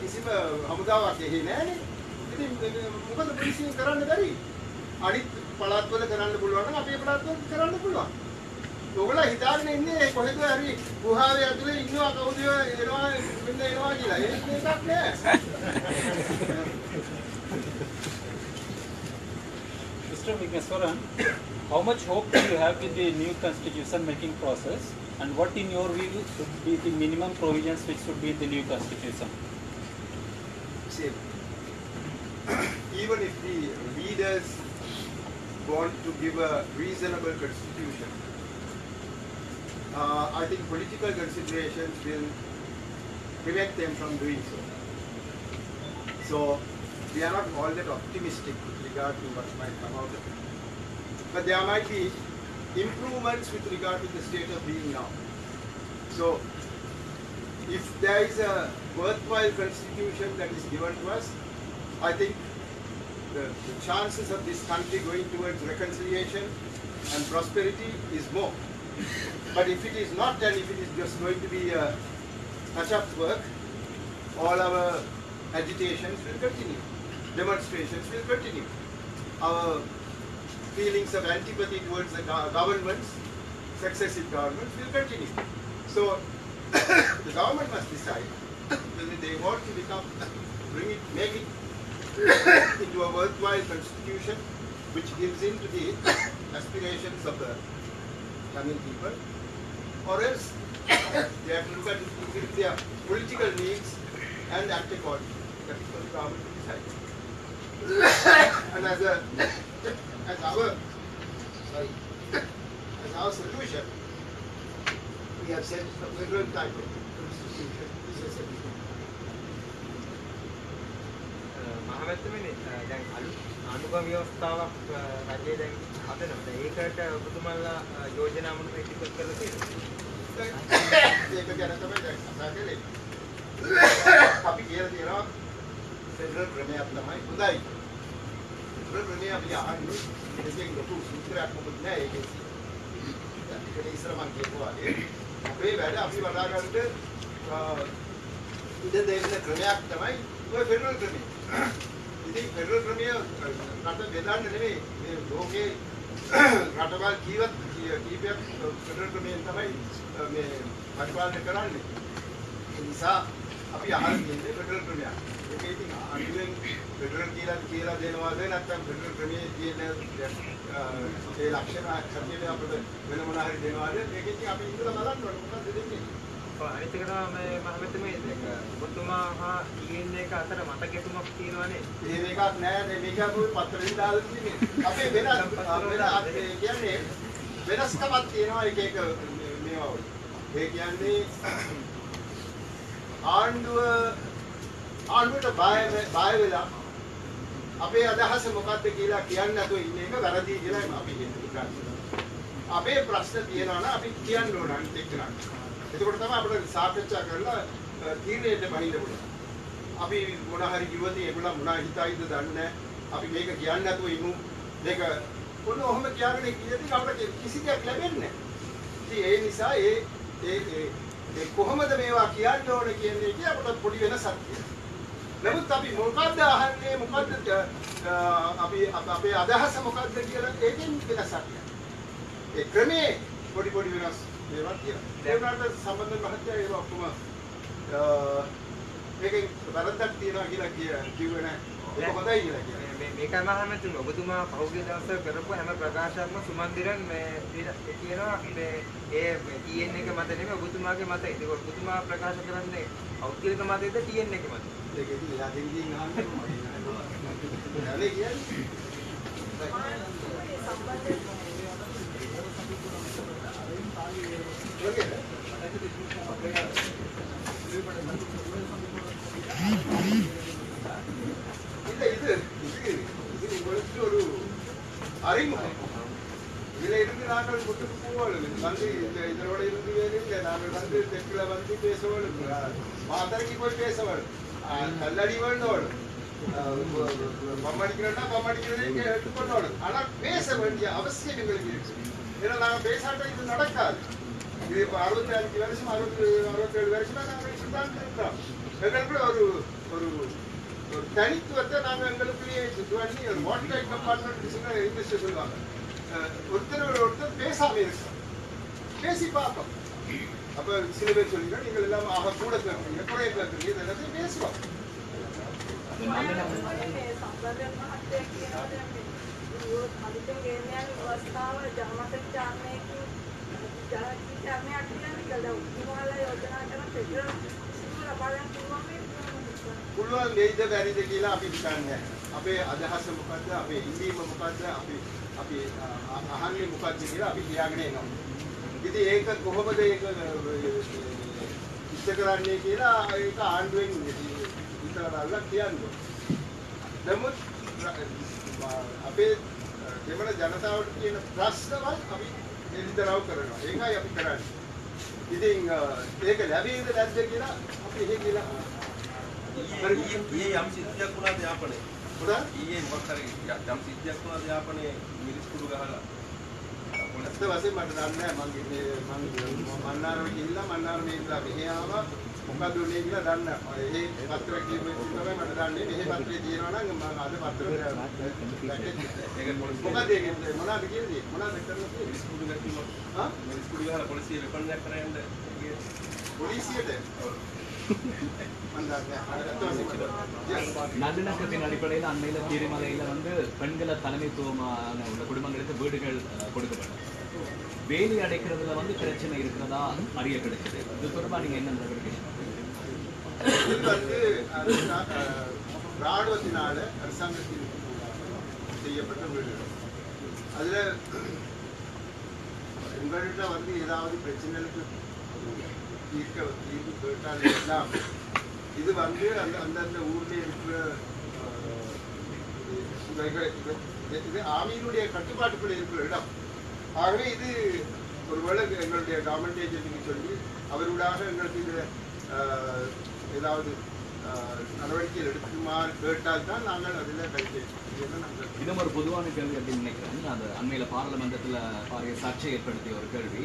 කිසිම හමුදාවක් එහි නැහැනේ. ඉතින් මොකද පොලිසියෙන් කරන්න බැරි? අනිත් පළාත්වල කරන්න පුළුවන් නම් අපේ පළාත්වල කරන්න පුළුවන්. ඔයගොල්ලෝ හිතාගෙන ඉන්නේ කොහෙද හරි ගුහාවේ ඇතුලේ ඉන්නවා කවුද එනවා කියලා. ඒකක් නෑ. Mr. Vigneswaran, how much hope do you have with the new constitution making process, and what in your view should be the minimum provisions which should be in the new constitution? See, even if the leaders want to give a reasonable constitution, I think political considerations will prevent them from doing so. So we are not all that optimistic with regard to what might come out of it. But there might be improvements with regard to the state of being now. So if there is a worthwhile constitution that is given to us, I think the chances of this country going towards reconciliation and prosperity is more. But if it is not, and if it is just going to be a touch-up work, all our agitations will continue, demonstrations will continue. Our feelings of antipathy towards the governments, successive governments, will continue. So the government must decide whether they want to make it into a worthwhile constitution which gives in to the aspirations of the Tamil people, or else they have to look at their political needs and act accordingly. That is for the government to decide. And as our solution, we have said the federal type of constitution is a solution. මහමැතිතුමනි දැන් අනුගම ව්‍යවස්ථාවක් රජයේ දැන් හදනවා. ඒකට ඔබතුමාලා යෝජනා මොනවද ඉදිරිපත් කරලා තියෙන්නේ? ඒක ගැන තමයි දැන් කතා කරන්නේ. අපි කියලා තියෙනවා ෆෙඩරල් ක්‍රමයක් තමයි හොඳයි. ෆෙඩරල් ක්‍රමය අපි අහන්නේ ඒකෙන් ලොකු සූත්‍රයක් මොකද නෑ ඒකේ. ඒක ඉස්සර මම කියපුවා වගේ අපේ වැඩ අපි වඩා ගන්නට ඉඩ දෙන්න ක්‍රමයක් තමයි ඔය ෆෙඩරල් ක්‍රමය. ඉතින් ෆෙඩරල් ක්‍රමය රට බෙදන්න නෙමෙයි මේ ලෝකේ රටවල් කීපයක් ෆෙඩරල් ක්‍රමයෙන් තමයි මේ පරිපාලනය කරන්නේ. ඒ නිසා අපි අහලා තියෙන්නේ ෆෙඩරල් ක්‍රමයක්. ඒක ඉතින් අනිවෙන් ෆෙඩරල් කියලා දෙනවාද නැත්නම් ෆෙඩරල් ක්‍රමයේ තියෙන ඒ ලක්ෂණ කර්මයේ අපිට වෙන මොන හරි දෙනවාද? ඒක ඉතින් අපි ඉඳලා බලන්න ඕනේ මොකක්ද දෙන්නේ. අනිත් එක තමයි මහමැතිතුමනි ඔබතුමා හා TN එක අතර මතකතුමක් තියෙනවානේ. එහෙම එකක් නෑ මේක අපි පත්‍රෙන් දාලා තියෙන්නේ. අපේ වෙන කියන්නේ වෙනස්කමක් තියෙනවා එක මේවා වල. ඒ කියන්නේ ආණ්ඩුවට බය වෙලා අපේ අදහස මොකක්ද කියලා කියන්නේ නැතුව ඉන්න එක වැරදි කියලා අපි කියන්නේ. අපේ ප්‍රශ්න තියෙනවා නම් අපි කියන්න ඕන අනිත් එක්කනට. එතකොට තමයි අපිට සාකච්ඡා කරලා තීරණයට බහින්න පුළුවන්. අපි මොන හරි කිව්වද ඒගොල්ලෝ මොනවා හිතයිද දන්නේ නැහැ. අපි මේක කියන්නේ නැතුව ඉමු. මේක කොහොම කියන්නේ කියද්දි අපිට කිසි දෙයක් ලැබෙන්නේ නැහැ. ඉතින් ඒ නිසා ඒ කොහොමද මේවා කියන්න ඕනේ කියන්නේ කිය අපිට පොඩි වෙනසක් තියෙනවා. නමුත් අපි මොකද්ද අහන්නේ මොකද්ද අපි අපේ අදහස මොකද්ද කියලා ඒකෙන් වෙනසක් නැහැ. ඒ ක්‍රමේ පොඩි වෙනස් ඒවා තියෙනවා. ඒ වුණාට සම්බන්ධ මහත්ය ඒවා ඔක්කොම මේකෙන් වැරද්දක් තියෙනවා කියලා කිව්වේ නැහැ. ඒක හොඳයි කියලා කියනවා. මේකයි මහමැතිතුමනි ඔබතුමා පහුගිය දවස්වල කරපු හැම ප්‍රකාශයක්ම සුමන්දිරන් මේ කියනවා මේ ඒ TN එක මත නෙමෙයි ඔබතුමාගේ මතයි. ඒක ඔබතුමා ප්‍රකාශ කරන්නේ පෞද්ගලික මතයද TN එක මතද? ඒක ඉතින් යාදින් අහන්න ඕනේ. යාලේ කියන්නේ இது உங்களுக்கு ஒரு அறிமுகம். இதுல இருந்து நாங்கள் கொண்டு போவோம் வந்து இதனோட இருந்து வேறு நாங்கள் வந்து தெற்குல வந்து பேசவோம் மாத்தரைக்கு போய் பேசவோம் கல்லடி வேண்டோம் பம்மடிக்கிறோம்னா பம்மடிக்கிறதே எடுத்துக்கொண்டோம். ஆனால் பேச வேண்டிய அவசியம் எங்களுக்கு இருக்கு. ஏன்னா நாங்கள் பேசாட்ட இது நடக்காது. இது இப்போ 65 வருஷம் 67 வருஷமா நாங்கள் இப்படிதான் இருக்கிறோம். எங்களுக்கு ஒரு தனித்துவத்தை நாங்கள் எங்களுக்குள்ளேயே பண்ணி ஒரு வாட்டர் கம்பார்ட்மெண்ட் இங்கிலீஷ்ல சொல்லுவாங்க. ஒருத்தர் பேசாம இருக்கிறோம், பேசி பார்ப்போம். அப்ப சில பேர் சொல்லிக்கிறோம் நீங்கள் எல்லாம் ஆக கூட கேட்குறீங்க குறைய கேட்குறீங்க இது எல்லாத்தையும் பேசுவோம். පුළුවන් දෙයිද බැරිද කියලා අපි හිතන්නේ. අපේ අදහස මොකද්ද? අපේ ඉඳීම මොකද්ද? අපි අහන්නේ මොකද්ද කියලා අපි කියාගෙන එනවා. ඉතින් ඒක කොහොමද ඒක ඉෂ්ට කරන්නේ කියලා ඒක ආණ්ඩුවෙන් ඉතලවල්ලා කියන්නේ. නමුත් අපේ දෙමළ ජනතාවට තියෙන ප්‍රශ්නවල් අපි එළිදරව් කරනවා. ඒකයි අපි කරන්නේ. ඉතින් ඒක ලැබෙයිද නැද්ද කියලා අපි එහෙ කියලා ये हम सिद्धिයක් වුණාද යාපනයේ පුරා ඊයේ මොකක් හරි යම් සිද්ධියක් වුණාද යාපනයේ මිරිස් කුඩු ගහලා ඇත්ත වශයෙන්ම මට දන්නේ නැහැ. මම මන්නාරම ගිහිල්ලා මන්නාරමේ ඉඳලා මෙහෙ ආවා මොකද උනේ කියලා දන්නේ නැහැ. ඒ පත්‍රය කියුවේ තමයි මට දන්නේ. මෙහෙ පත්‍රය තියෙනවා නම් මම අද පත්‍රය ඒක මොකද ඒක මොනවද කියන්නේ මොනවද කරන්න තියෙන්නේ මිරිස් කුඩු ගහලා මිරිස් කුඩු ගහලා පොලිසිය රෙකෝඩ් එකක් කරන්න පොලිසියට நல்லிணக்கத்தின் அடிப்படையில் அண்மையில தீர்மாலையில வந்து பெண்களை தலைமைத்துவமான உள்ள குடும்பங்களுக்கு வீடுகள் கொடுக்கப்படும். வேலி அடைக்கிறதுல வந்து பிரச்சனை இருக்கிறதா அறிய கிடைச்சது. இது தொடர்பா நீங்க என்ன நடவடிக்கை? இது வந்து ராணுவத்தினால அரசாங்கத்தில் செய்யப்பட்ட வீடுகள். அதுல உங்கள்கிட்ட வந்து ஏதாவது பிரச்சனைகளுக்கு தீர்வு கேட்டால் எல்லாம் இது வந்து அந்தந்த ஊர்ல இருக்கிற இது ஆர்மியினுடைய கட்டுப்பாட்டுக்குள்ள இருக்கிற இடம். ஆகவே இது ஒருவேளை எங்களுடைய கவர்மெண்ட் ஏஜென்ட்டுக்கு சொல்லி அவர்களாக எங்களுக்கு இதில் ஏதாவது நடவடிக்கைகள் எடுக்குமாறு கேட்டால் தான் நாங்கள் அதில் நாங்கள் இதுவும் ஒரு பொதுவான கேள்வி அப்படின்னு நினைக்கிறேன். அது அண்மையில் பாராளுமன்றத்தில் பாரிய சர்ச்சை ஏற்படுத்திய ஒரு கேள்வி.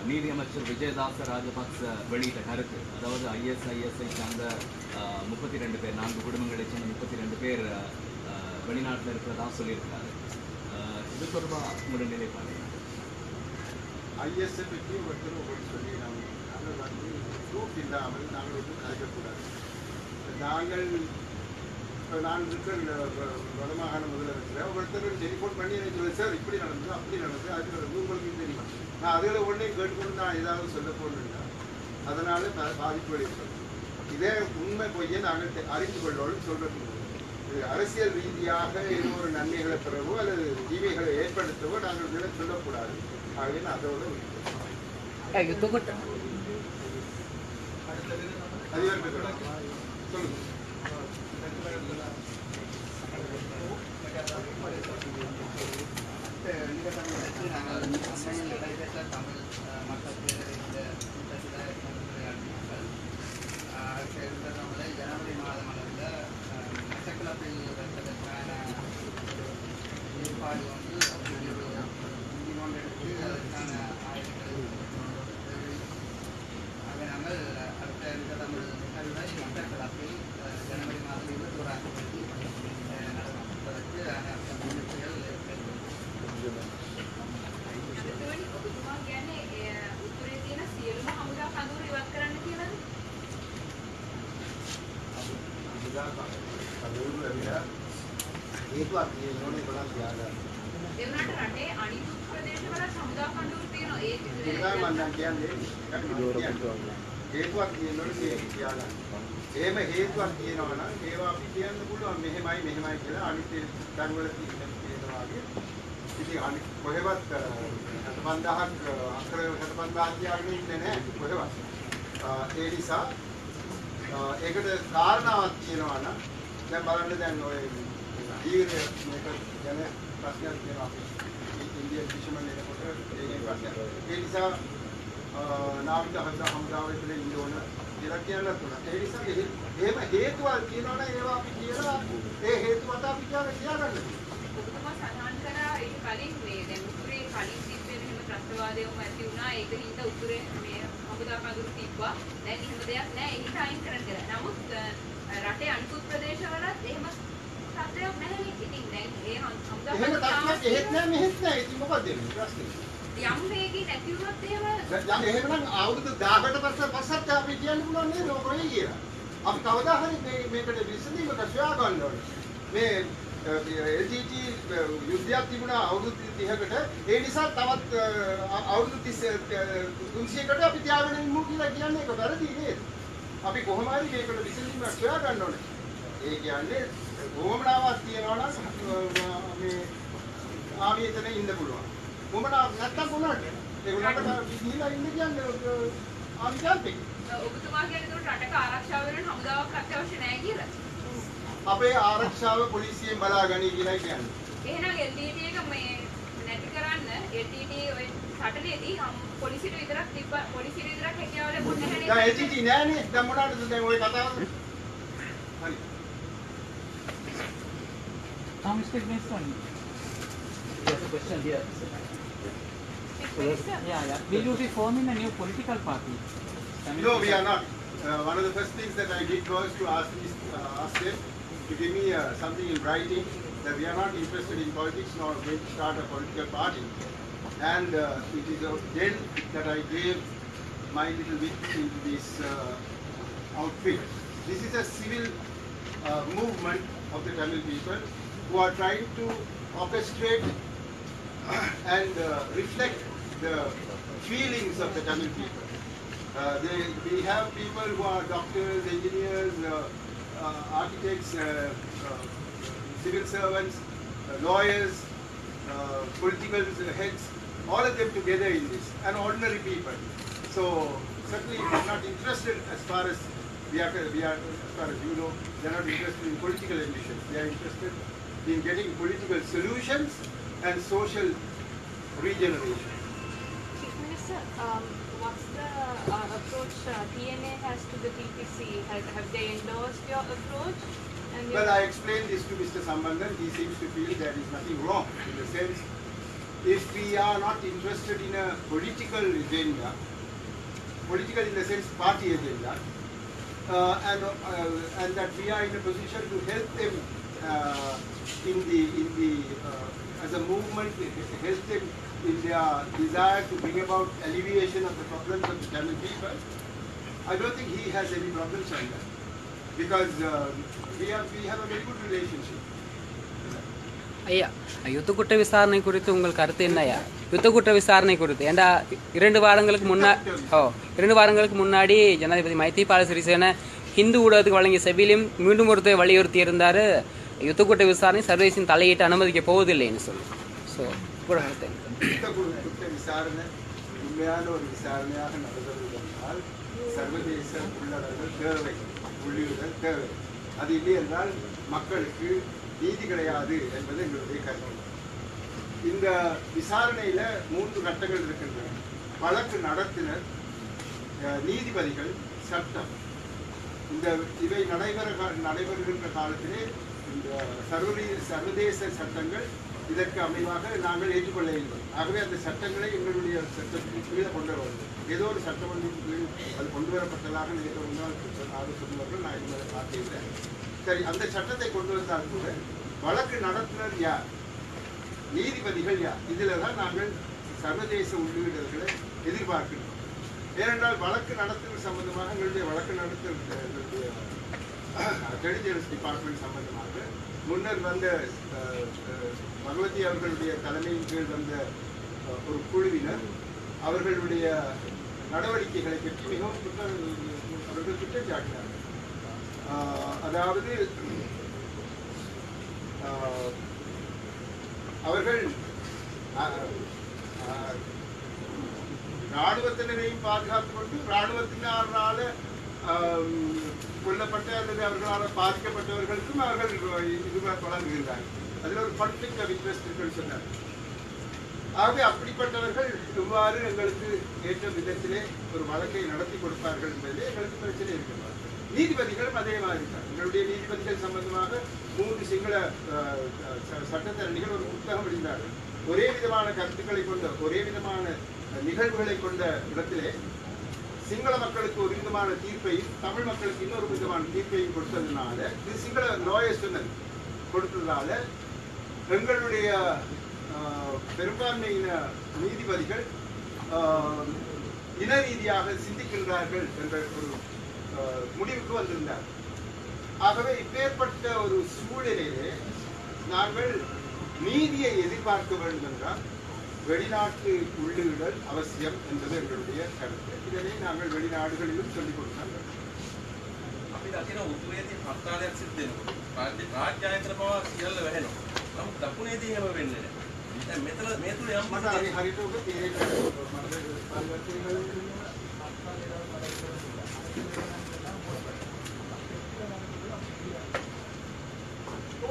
நீதியமைச்சர் விஜயதாச ராஜபக்ச வெளியிட்ட கருத்து, அதாவது ISISஐ சார்ந்த 32 பேர், 4 குடும்பங்களை சேர்ந்த 32 பேர் வெளிநாட்டில் இருக்கிறதா சொல்லியிருக்கிறாரு. இது தொடர்பாக உங்களுடைய நிலைப்பாடு? ISஐ பற்றி ஒருத்தர் சொல்லி நாங்கள் வந்து ப்ரூஃப் இல்லாமல் நாங்கள் வந்து கலைக்கக்கூடாது. நான் இருக்கிற வடமாகாண முதலமைச்சர் ஒருத்தர் டெலிஃபோன் பண்ணி எனக்கு சொல்லி, சார் இப்படி நடந்தது அப்படி நடந்தது அது உங்களுக்கு தெரியுமா, நான் அதில் ஒன்றே கேட்டுக்கொண்டு நான் ஏதாவது சொல்ல போகணுன்னா அதனால பாதிப்பு ஏற்படும். இதே உண்மை பொய்யை நாங்கள் அறிந்து கொள்ளோடு சொல்றது. இது அரசியல் ரீதியாக ஏதோ ஒரு நன்மைகளை பெறவோ அல்லது தீமைகளை ஏற்படுத்தவோ நாங்கள் இதில் சொல்லக்கூடாது. ஆகவே நான் அதோட சொல்லுங்க. ஜனவரி மாதம் அளவில் மட்டக்களப்பில் வைப்பதற்கான ஏற்பாடு வந்து நீதிமன்றம் எடுத்து அதற்கான ஆய்வுகள் ஆக நாங்கள் அடுத்த இந்த தமிழ் நிகழ்வை மட்டக்களப்பில் ஜனவரி மாதம் 21ஆம் தேதி நடப்பதற்கு முயற்சிகள் හේතුවක් කියනවා එහෙම හේතුවක් කියනවා නම් ඒවා අපි කියන්න පුළුවන් මෙහෙමයි මෙහෙමයි කියලා අනිත් තැන් වල තියෙනවා වගේ. ඉතින් අනිත් කොහෙවත් 75000ක් අක්කර 75000 කියලාගෙන ඉන්නේ නැහැ කොහෙවත්. ඒ නිසා ඒකට කාරණාවක් තියෙනවා නම් දැන් බලන්න දැන් ඔය ඊයේ මේක ගැන ප්‍රශ්නයක් තියෙනවා අපි ඉන්දියන් ෆිෂර්මන් එනකොට ඒකේ ප්‍රශ්නයක්. ඒ නිසා නාවික හමුදාව ඇතුලේ ඉන්න ඕන කියලා කියන්න තුනක්. ඒ නිසා එහෙම හේතුවල් කියනවනේ ඒවා අපි කියලා ඒ හේතුවට අපි කියාගන්න. ඔබතුමා සඳහන් කරා ඒක කලින් මේ දැන් උතුරේ කලින් තිබ්බේ මෙහෙම ත්‍රස්තවාදයක්ම ඇති වුණා. ඒක හින්දා උතුරේ මේ හමුදා කඳුරු තිබ්බා. දැන් එහෙම දෙයක් නැහැ. ඒක අයින් කරන්න කියලා. නමුත් රටේ අනිකුත් ප්‍රදේශවලත් එහෙම තත්ත්වයක් නැහැ. ඉතින් දැන් ඒ හමුදා එහෙම තත්ත්වයක් එහෙත් නැහැ මෙහෙත් නැහැ. ඉතින් මොකද වෙන්නේ ප්‍රශ්නේ? යම් වේගී නැති වුණොත් එහෙම දැන් එහෙමනම් අවුරුදු 10කට පස්සට අපි කියන්න පුළුවන් නේද ඔකයි කියලා. අපි කවදා හරි මේකට විසඳීමක් සොයා ගන්න ඕනේ. මේ LTT යුද්ධයක් තිබුණා අවුරුදු 30කට. ඒ නිසා තවත් අවුරුදු 300කට අපි තියාගෙන ඉමු කියලා කියන්නේ ඒක වැරදි නේද? අපි කොහොම හරි මේකට විසඳීමක් සොයා ගන්න ඕනේ. ඒ කියන්නේ වොමනාවක් තියනවා නම් මේ ආවියතන ඉන්න පුළුවන්. මොමනාවක් නැත්තම් මොනවද? ඒගොල්ලන්ට ගිහිලා ඉන්න කියන්නේ ආවිකාන්තේ. ඔබතුමා කියන්නේ රටක ආරක්ෂාව වෙන හමුදාවක් අත්‍යවශ්‍ය නැහැ කියලා. අපේ ආරක්ෂාව පොලිසියෙන් බලාගනි කියලා කියන්නේ. එහෙනම් LTT එක මේ නැති කරන්න LTT ඔය රටේදී පොලිසියට විතරක් තිබ්බා පොලිසියට විතරක් හැකියාව ලැබුණ නැහැ නේද? දැන් LTT නෑනේ. දැන් මොනවටද දැන් ඔය කතාව? හරි. Mr. Mason. There's a question here. Yeah. Will you be forming a new political party? No, we are not. One of the first things that I did was to ask them to give me something in writing that we are not interested in politics nor going to start a political party. And it is then that I gave my little bit into this outfit. This is a civil movement of the Tamil people who are trying to orchestrate and reflect the feelings of the Tamil people. We have people who are doctors, engineers, architects, civil servants, lawyers, political heads, all of them together in this, and ordinary people. So certainly we are not interested as far as as far as you know, they are not interested in political ambitions. They are interested in getting political solutions and social regeneration. Chief Minister, what's the approach TNA has to the TPC? Have they endorsed your approach? And Well, I explained this to Mr. Sambandhan. He seems to feel there is nothing wrong in the sense, if we are not interested in a political agenda, political in the sense party agenda, and that we are in a position to help them as a movement, help them in their desire to bring about alleviation of the problems of the Tamil people, I don't think he has any problems on that, because we have a very good relationship. ஐயா, யுத்த குற்ற விசாரணை குறித்து உங்கள் கருத்து என்னையா? யுத்த குற்ற விசாரணை குறித்து ஏண்டா 2 வாரங்களுக்கு முன்னாடி ஜனாதிபதி மைத்ரிபால சிறிசேன ஹிந்து ஊடகத்துக்கு வழங்கிய செவிலியும் மீண்டும் ஒருத்தர் வலியுறுத்தி இருந்தாரு, யுத்த குற்ற விசாரணை சர்வதேசின் தலையிட்டு அனுமதிக்க போவதில்லைன்னு சொல்லி. ஸோ கூட குற்ற விசாரணை உண்மையான ஒரு விசாரணையாக நடந்ததால் சர்வதேச உள்ளடங்கள் தேவை, புள்ளிகள் தேவை. அது இல்லை என்றால் மக்களுக்கு நீதி கிடையாது என்பது எங்களுடைய கருத்து. இந்த விசாரணையில 3 கட்டங்கள் இருக்கின்றன. வழக்கு நடத்தினர், நீதிபதிகள், சட்டம். இவை நடைபெறுகின்ற காலத்திலே இந்த சர்வதேச சட்டங்கள் இதற்கு அமைவாக நாங்கள் ஏற்றுக்கொள்ள வேண்டும். ஆகவே அந்த சட்டங்களை எங்களுடைய சட்டத்திற்கு கீழே கொண்டு வர வேண்டும். ஏதோ ஒரு சட்டமன்றத்தின் கீழ் அது கொண்டு வரப்பட்டதாக நேற்று முன்னாள் சொன்னவர்கள் நான் இதுவரை பார்க்கிறேன். சரி, அந்த சட்டத்தை கொண்டு வந்தால் கூட வழக்கு நடத்துனர் யார், நீதிபதிகள் யார், இதில் தான் நாங்கள் சர்வதேச உள்ளீடுகளை எதிர்பார்க்கிறோம். ஏனென்றால் வழக்கு நடத்துதல் சம்பந்தமாக எங்களுடைய வழக்கு நடத்துதல் இன்டெலிஜென்ஸ் டிபார்ட்மெண்ட் சம்பந்தமாக முன்னர் வந்த பகவதி அவர்களுடைய தலைமையின் கீழ் வந்த ஒரு குழுவினர் அவர்களுடைய நடவடிக்கைகளை பற்றி மிகவும் அவர்கள் குற்றம் சாட்டினார்கள். அதாவது அவர்கள் இராணுவத்தினரையும் பாதுகாத்துக் கொண்டு இராணுவத்தினரால் கொல்லப்பட்ட அல்லது அவர்களால் பாதிக்கப்பட்டவர்களுக்கும் அவர்கள் இது வழங்குகின்றார்கள். அதில் ஒரு கான்ஃப்ளிக்ட் ஆஃப் இன்ட்ரெஸ்ட் சொன்னார். ஆகவே அப்படிப்பட்டவர்கள் எவ்வாறு எங்களுக்கு ஏற்ற விதத்திலே ஒரு வழக்கை நடத்தி கொடுப்பார்கள் என்பதிலே எங்களுக்கு பிரச்சனை இருக்கிறது. நீதிபதிகளும் அதே மாதிரி தான். எங்களுடைய நீதிபதிகள் சம்பந்தமாக 3 சிங்கள சட்டத்தரணிகள் ஒரு புத்தகம் எழுதினார்கள். ஒரே விதமான கருத்துக்களை கொண்ட, ஒரே விதமான நிகழ்வுகளை கொண்ட இடத்திலே சிங்கள மக்களுக்கு ஒரு விதமான தீர்ப்பையும் தமிழ் மக்களுக்கு இன்னொரு விதமான தீர்ப்பையும் கொடுத்ததுனால, இது சிங்கள லாயர்ஸ் கொடுத்ததுனால எங்களுடைய பெரும்பான்மையின நீதிபதிகள் இன ரீதியாக சிந்திக்கின்றார்கள் என்ற ஒரு முடிவுக்கு வந்திருந்தார். ஆகவே இப்பேற்பட்ட ஒரு சூழலிலே நாங்கள் நீதியை எதிர்பார்க்க வேண்டும் என்றால் வெளிநாட்டு உள்ளீடுகள் அவசியம் என்பது எங்களுடைய கருத்து. இதனை நாங்கள் வெளிநாடுகளிலும் சொல்லிக் கொடுத்தாங்க. අපි දකින උතුරේදී හස්තාලයක් සිද්ධ වෙනවා. රාජ්‍යායතන බව සියල්ල වැහෙනවා. නමුත් දකුණේදී එහෙම වෙන්නේ නැහැ. දැන් මෙතන මේ තුල යම් මට හරියට ඔබ තේරෙන්නේ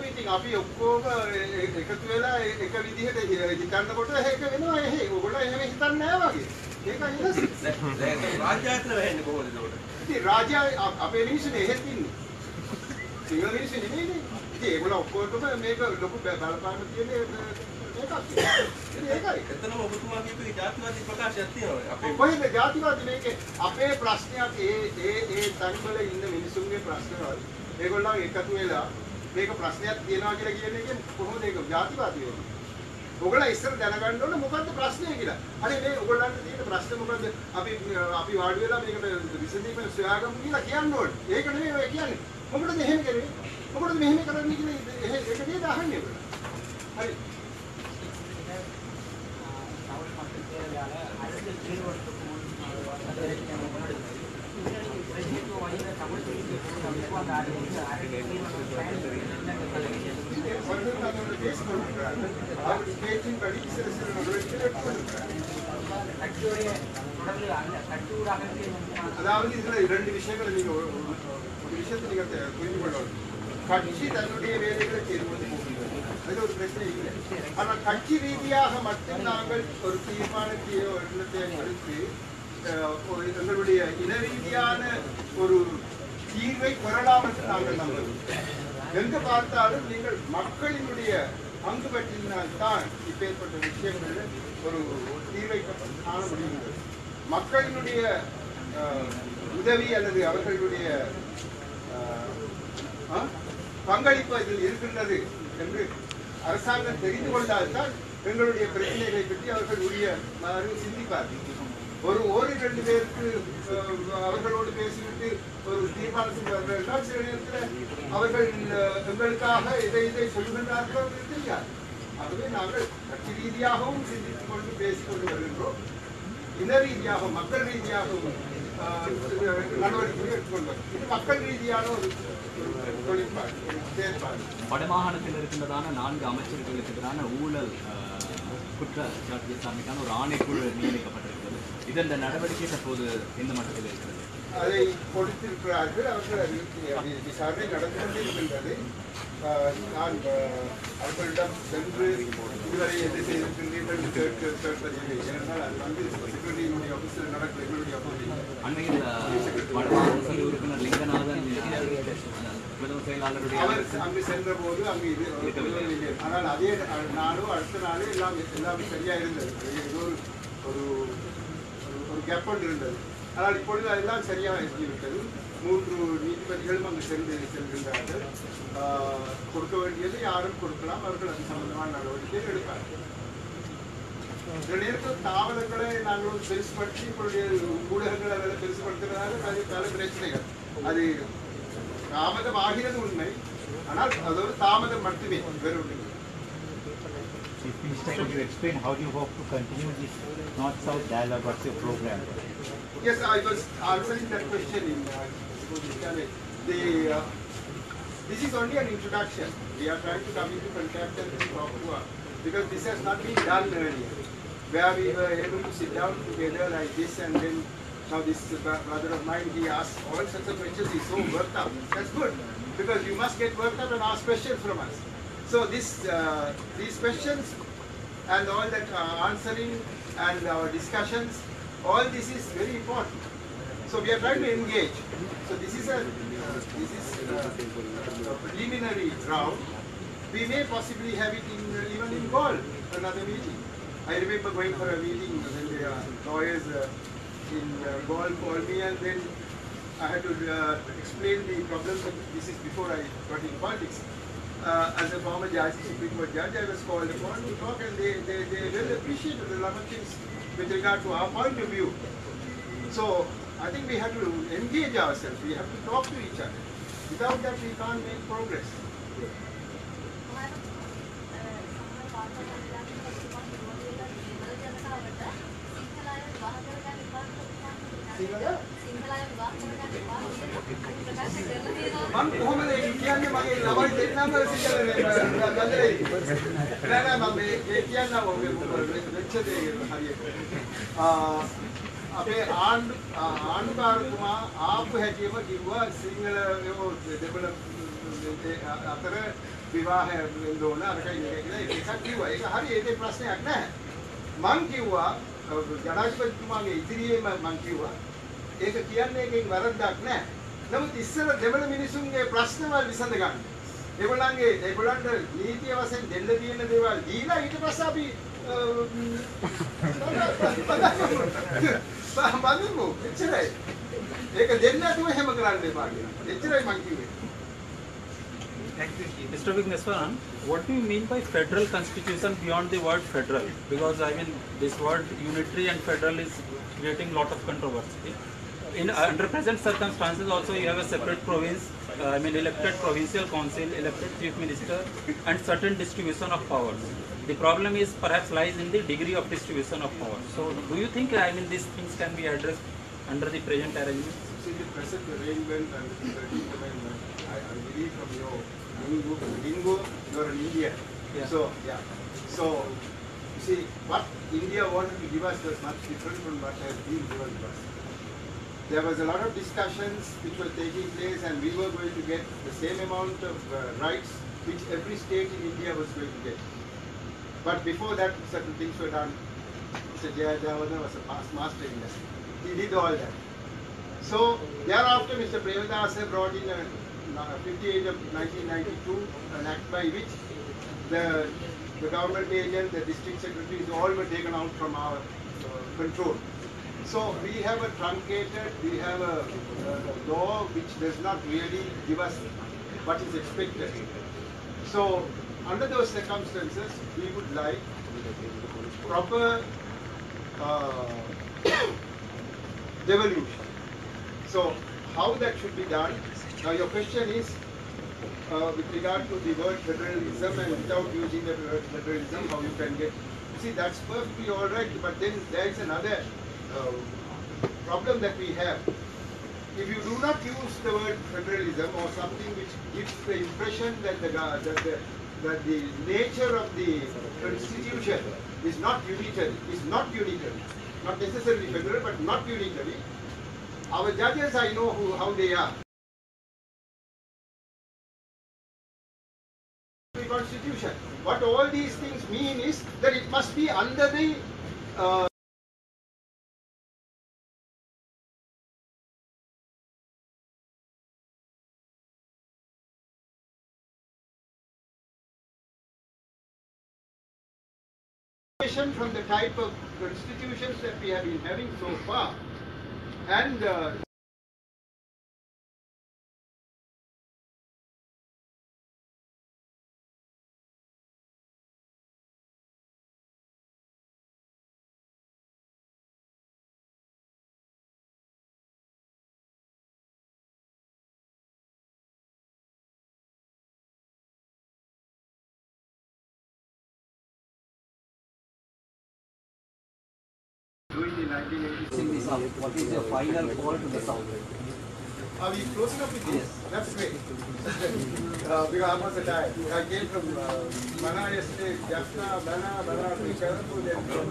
ඉතින් අපි ඔක්කොම එකතු වෙලා එක විදිහට හිතන්නකොට ඒක වෙනවා. ඔයගොල්ලෝ එහෙම හිතන්නේ නැහැ වගේ. ඒකයි වෙනස. දැන් රාජ්‍යායතන වැහෙන්නේ කොහොමද ඒකට? ඉතින් රාජ්‍ය අපේ මිනිස්සුනේ එහෙත් ඉන්නේ. සිංහල මිනිස්සු නෙමෙයිනේ. ඉතින් ඒගොල්ලෝ ඔක්කොටම මේක ලොකු බලපාන තියෙන්නේ ඒකයි. එතනම ඔබතුමා කියපු ජාතිවාදී ප්‍රකාශයක් තියෙනවා. අපේ කොහෙද ජාතිවාදී මේකේ අපේ ප්‍රශ්නයක් ඒ තනිවල ඉන්න මිනිසුන්ගේ ප්‍රශ්නවල ඒගොල්ලෝ එකතු වෙලා මේක ප්‍රශ්නයක් තියෙනවා කියලා කියන එකෙන් කොහොමද ඒක ජාතිවාදී වෙන්නේ? ඔයගොල්ලෝ ඉස්සර දැනගන්න ඕනේ මොකද්ද ප්‍රශ්නේ කියලා. අනේ මේ ඔයගොල්ලන්ට තියෙන ප්‍රශ්නේ මොකද්ද? අපි වාඩි වෙලා මේකට විසඳීම සොයාගමු කියලා කියන්න ඕනේ. ඒක නෙමෙයි ඔය කියන්නේ. මොකටද එහෙම කරන්නේ? මොකටද මෙහෙම කරන්නේ කියලා ඒක නේද අහන්නේ ඔයගොල්ලෝ. හරි. அதாவது இதுல 2 விஷயங்களை நீங்க ஒரு விஷயத்தை நீங்க புரிந்து கொள்ளணும். கட்சி தன்னுடைய வேலைகளை செய்து கொண்டு போகிறது. அது ஒரு பிரச்சனை இல்லை. ஆனால் கட்சி ரீதியாக மட்டும் நாங்கள் ஒரு தீர்மானத்தையோ எண்ணத்தையோ எடுத்து எங்களுடைய இன ரீதியான ஒரு தீர்வை பெறலாம் என்று நாங்கள் நம்புகிறோம். எங்கு பார்த்தாலும் நீங்கள் மக்களினுடைய பங்கு பற்றினால்தான் இப்பேற்பட்ட விஷயங்களில் ஒரு தீர்வை காண முடிகிறது. மக்களினுடைய உதவி அல்லது அவர்களுடைய பங்களிப்பு இதில் இருக்கின்றது என்று அரசாங்கம் தெரிந்து கொண்டால்தான் எங்களுடைய பிரச்சனைகளை பற்றி அவர்கள் உரிய சிந்திப்பார்கள். ஒரு 2 பேருக்கு அவர்களோடு பேசிவிட்டு ஒரு தீர்மானத்துக்கு வருகிறார்கள். சில நேரத்தில் அவர்கள் எங்களுக்காக இதை சொல்கின்றார்கள் தெரியாது. ஆகவே நாங்கள் கட்சி ரீதியாகவும் சிந்தித்துக் கொண்டு பேசிக்கொண்டு வருகின்றோம். இன ரீதியாக மக்கள் ரீதியாகவும் நடவடிக்கைகளை எடுத்துக்கொள்வார். இது மக்கள் ரீதியான ஒரு தொழிற்பாடு செயற்பாடு. வடமாகாணத்தில் இருக்கின்றதான 4 அமைச்சர்களுக்கு எதிரான ஊழல் குற்றச்சாட்டு விசாரணைக்கான ஒரு ஆணைக்குழு நியமிக்கப்பட்டிருக்கிறது. இதன் நடவடிக்கை தற்போது எந்த மட்டத்தில் இருக்கிறது? அதை கொடுத்திருக்கிறார்கள். அவர்கள் விசாரணை நடந்து கொண்டிருக்கின்றது. நான் அவர்களிடம் சென்று இதுவரை எது செய்திருக்கின்றீர்கள் கேட்பதில்லை. ஏனென்றால் அது வந்து செக்ரட்டரியினுடைய ஆஃபீஸில் நடக்கும் எங்களுடைய ஆஃபீஸில். அண்மையில் வடமாகாண உறுப்பினர் லிங்கநாதன் அவர் அங்கு சென்ற போது அங்கு இது இருக்கவில்லை. ஆனால் அதே நாளும் அடுத்த நாளே எல்லாமே சரியா இருந்தது. ஏதோ ஒரு கேப் ஒன்று இருந்தது. ஆனால் இப்பொழுது அதெல்லாம் சரியாக இருந்துவிட்டது. 3 நீதிபதிகளும் அங்கு செல்கின்றார்கள். கொடுக்க வேண்டியது யாரும் கொடுக்கலாம். அவர்கள் அது சம்பந்தமான நடவடிக்கை எடுப்பார்கள். இந்த நேரத்தில் தாமதங்களை நாங்கள் பெருசுபடுத்தி இப்பொழுது ஊடகங்கள் அதில் பெருசுபடுத்துறதுனால பல பிரச்சனைகள். அது தாமதம் ஆகிறது உண்மை. ஆனால் அது ஒரு தாமதம் மட்டுமே, வேறு ஒன்றும். Chief Minister, could you explain how you hope to continue this North-South dialogue? What's your program? Yes, I was answering that question in this is only an introduction. We are trying to come into contact and talk to us because this has not been done earlier, where we were able to sit down together like this, and then now this brother of mine, he asked all sorts of questions. He's so worked up. That's good, because you must get worked up and ask questions from us. So these questions and all that answering and our discussions, all this is very important. So we are trying to engage. So this is a preliminary round. We may possibly have it even in Galle, another meeting. I remember going for a meeting when the lawyers in Galle called me, and then I had to explain the problems. This is before I got in politics. As a former judge, Supreme Court judge, I was called upon to talk, and they really appreciated a lot of things with regard to our point of view. So I think we have to engage ourselves. We have to talk to each other. Without that, we can't make progress. මම කොහොමද කියන්නේ මගේ ළමයි දෙන්නම සිංහල ගන්දරේ නෑ මම මේ කියන්නම් ඔබේ වෙච්ච දේ හරියට අපේ ආණ්ඩුකාරතුමා ආපු හැටිම කිව්වා සිංහල දෙබල අතර විවාහ වෙන්න ඕන අරකයි කියලා එකක් කිව්වා. ඒක හරි, ඒකේ ප්‍රශ්නයක් නැහැ. මං කිව්වා ජනාධිපතිතුමාගේ ඉදිරියේම මං කිව්වා ඒක කියන්නේ එකකින් වැරද්දක් නැහැ. නමුත් ඉස්සර දෙවන මිනිසුන්ගේ ප්‍රශ්නවල් විසඳ ගන්න. ඒගොල්ලන්ට නීතිය වශයෙන් දෙන්න තියෙන දේවල් දීලා ඊට පස්සේ අපි බඳිමු. එච්චරයි. ඒක දෙන්න නැතුව එහෙම කරන්න එපා කියලා. එච්චරයි මං කිව්වේ. Mr. Vigneswaran, what do you mean by federal constitution beyond the word federal? Because I mean this word unitary and federal is creating lot of controversy. Under present circumstances also you have a separate province, elected provincial council, elected chief minister, and certain distribution of powers. The problem is perhaps lies in the degree of distribution of power. So do you think these things can be addressed under the present arrangements? See, the present arrangement and the 13th amendment, I believe from your lingo, you are in India. Yeah. So you see, what India wanted to give us was much different from what has been given to us. There was a lot of discussions which were taking place, and we were going to get the same amount of rights which every state in India was going to get. But before that, certain things were done. Mr. Jayajavana was a past master in that. He did all that. So thereafter, Mr. Premadasa brought in a 58 of 1992 an act by which the government agent, the district secretaries, all were taken out from our control. So we have a truncated, we have a law which does not really give us what is expected. So under those circumstances, we would like proper devolution. So how that should be done? Now your question is with regard to the word federalism, and without using the word federalism, how you can get. You see, that's perfectly all right, but then there is another problem that we have. If you do not use the word federalism or something which gives the impression that the nature of the constitution is not unitary, not necessarily federal, but not unitary. Our judges, I know how they are. The constitution. What all these things mean is that it must be under the from the type of constitutions that we have been having so far, and doing in 1986. What is your final call to the South? Are we closing up with this? Yes. That's great. Because I was tired. I came from Mana yesterday, Jaffna, Mana, Kerala,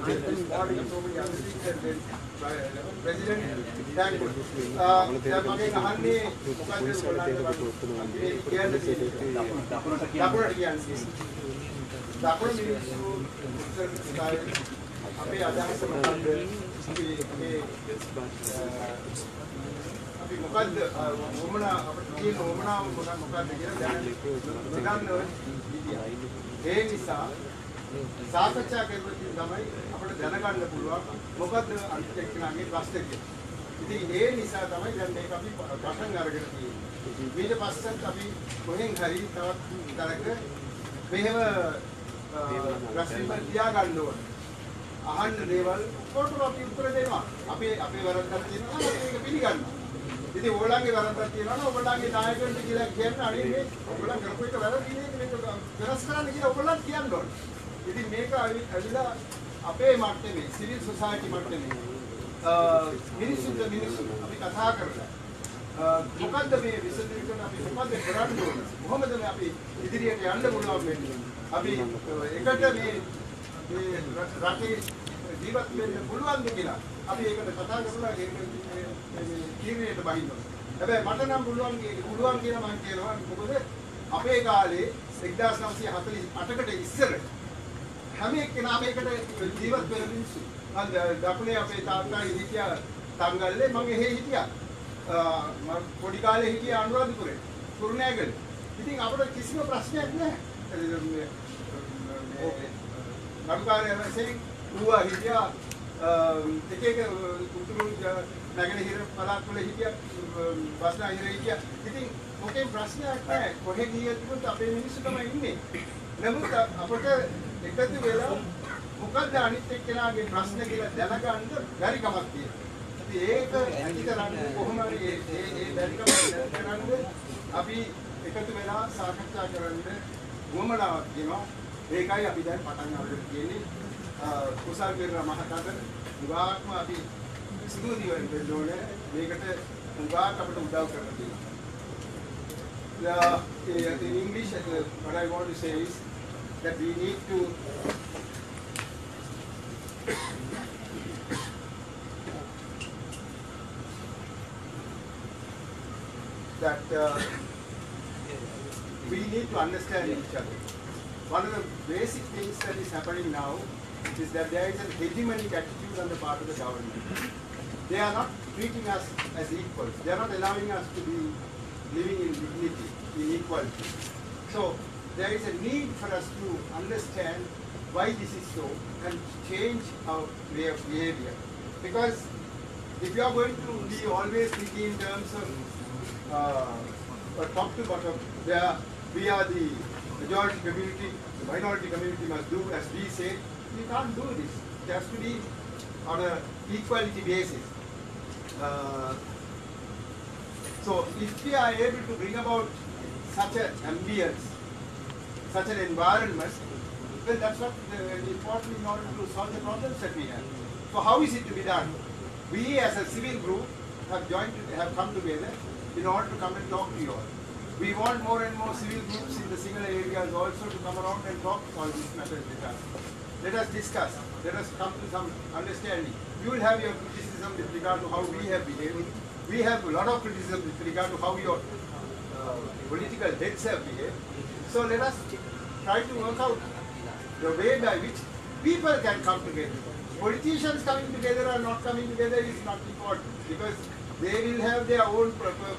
then this morning, so many other things, and then President, thank you. අපේ අදහස මොකක්ද අපි මොකද්ද වමනා අපිට කියන වමනාව මොකක්ද කියලා දැනගන්න ඕනේ. ඒ නිසා සාකච්ඡා කරද්දී තමයි අපිට දැනගන්න පුළුවන් මොකද්ද අනිත් එක්කෙනාගේ ප්‍රශ්නේ කියලා. ඉතින් ඒ නිසා තමයි දැන් මේක අපි පටන් අරගෙන තියෙන්නේ. ඊට පස්සෙත් අපි කොහෙන් හරි තවත් තරක මෙහෙම ප්‍රශ්න තියාගන්න ඕනේ. අහන්න දේවල් කොටු අපි උත්තර දෙනවා. අපේ වැරද්දක් තියෙනවා නම් ඒක පිළිගන්නවා. ඉතින් ඕගොල්ලන්ගේ වැරද්දක් තියෙනවා නම් ඕගොල්ලන්ගේ නායකයන්ට කියලා කියන්න අනේ මේ ඕගොල්ලන් කරපු එක වැරදි නේ මේක වෙනස් කරන්න කියලා ඕගොල්ලන් කියන්න ඕනේ. ඉතින් මේක ඇවිල්ලා අපේ මට්ටමේ සිවිල් සොසයිටි මට්ටමේ මිනිස්සුන්ට අපි කතා කරලා මොකද්ද මේ විසඳුම් අපි මොකද්ද කරන්න ඕනේ? කොහොමද අපි ඉදිරියට යන්න පුළුවන් වෙන්නේ? අපි එකට මේ රටේ ජීවත් වෙන්න පුළුවන්ද කියලා අපි ඒකට කතා කරලා ඒක තීරණයට බහිනවා. හැබැයි මට නම් පුළුවන් කියලා මම කියනවා. මොකද අපේ කාලේ 1948කට ඉස්සර හැම එක්කෙනාම ඒකට ජීවත් වෙන මිනිස්සු. මම දකුණේ අපේ තාත්තා හිටියා තංගල්ලේ, මම එහෙ හිටියා. මම පොඩි කාලේ හිටියා අනුරාධපුරේ කුරුණෑගල. ඉතින් අපිට කිසිම ප්‍රශ්නයක් නැහැ. නඩුකාරය වශයෙන් ඌවා හිටියා එක උතුරු නැගෙනහිර පළාත් වල හිටියා, බස්නාහිර හිටියා. ඉතින් මොකෙන් ප්‍රශ්නයක් නැහැ. කොහෙ ගියත් අපේ මිනිස්සු තමයි ඉන්නේ. නමුත් අපට එකතු වෙලා මොකද්ද අනිත් එක්කෙනාගේ ප්‍රශ්න කියලා දැනගන්න බැරි කමක් තියෙනවා. ඉතින් ඒක ඇති කරන්නේ කොහොම හරි ඒ බැරි කම කරන්නේ අපි එකතු වෙලා සාකච්ඡා කරන්න වමනාවක් තියෙනවා. ඒකයි අපි දැන් පටන් අරගෙන තියෙන්නේ. කුසල් පෙරේරා මහතාට උගාක්ම අපි ස්තුතියි වෙන්න ඕනේ. මේකට උගාක් අපිට උදව් කරලා තියෙනවා. In English, what I want to say is that we need to we need to understand each other. One of the basic things that is happening now is that there is an hegemonic attitude on the part of the government. They are not treating us as equals. They are not allowing us to be living in dignity, in equality. So there is a need for us to understand why this is so and change our way of behavior. Because if you are going to be always thinking in terms of top to bottom, where we are the majority community, the minority community must do as we say, we can't do this. It has to be on an equality basis. So if we are able to bring about such an ambience, such an environment, well, that's what is important in order to solve the problems that we have. So how is it to be done? We as a civil group have come together in order to come and talk to you all. We want more and more civil groups in the single areas also to come around and talk all these matters with us. Let us discuss. Let us come to some understanding. You will have your criticism with regard to how we have behaved. We have a lot of criticism with regard to how your political heads have behaved. So let us try to work out the way by which people can come together. Politicians coming together or not coming together is not important because they will have their own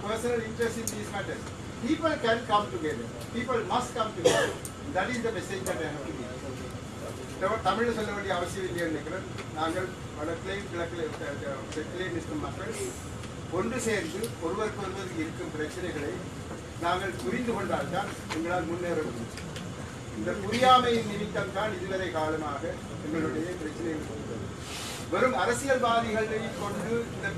personal interest in these matters. People can come together. People must come together. That is the message that I have to give. Tamil சொல்ல வேண்டிய அவசியம் இல்லைன்னு நினைக்கிறேன். நாங்கள் வடக்கிலேயும் கிழக்கிலேயும் தெற்கிலேயும் இருக்கும் மக்கள் ஒன்று சேர்ந்து ஒருவருக்கு ஒருவருக்கு இருக்கும் பிரச்சனைகளை நாங்கள் புரிந்து கொண்டால்தான் எங்களால் முன்னேற முடியும். இந்த புரியாமையின் நிமித்தம் தான் இதுவரை காலமாக எங்களுடைய பிரச்சனைகள் வெறும் அரசியல்வாதிகளை கொண்டு இந்த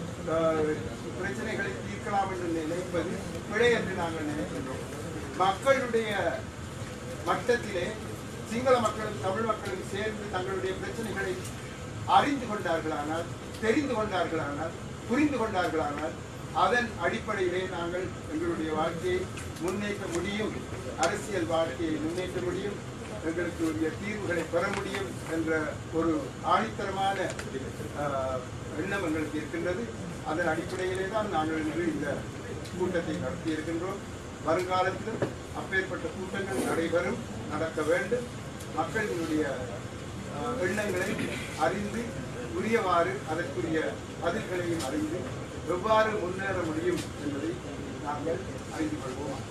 பிரச்சனைகளை தீர்க்கலாம் என்று நினைப்பது பிழை என்று நாங்கள் நினைக்கின்றோம். மக்களுடைய மட்டத்திலே சிங்கள மக்களும் தமிழ் மக்களும் சேர்ந்து தங்களுடைய பிரச்சனைகளை அறிந்து கொண்டார்களானால், தெரிந்து கொண்டார்களானால், புரிந்து கொண்டார்களானால் அதன் அடிப்படையிலே நாங்கள் எங்களுடைய வாழ்க்கையை முன்னேற்ற முடியும், அரசியல் வாழ்க்கையை முன்னேற்ற முடியும், எங்களுக்கு உரிய தீர்வுகளை பெற முடியும் என்ற ஒரு ஆணித்தரமான எண்ணம் எங்களுக்கு இருக்கின்றது. அதன் அடிப்படையிலே தான் நாங்கள் இன்று இந்த கூட்டத்தை நடத்தி இருக்கின்றோம். வருங்காலத்திலும் அப்பேற்பட்ட கூட்டங்கள் நடைபெறும், நடக்க வேண்டும். மக்களினுடைய எண்ணங்களை அறிந்து உரியவாறு அதற்குரிய பதில்களையும் அறிந்து எவ்வாறு முன்னேற முடியும் என்பதை நாங்கள் அறிந்து கொள்வோம்.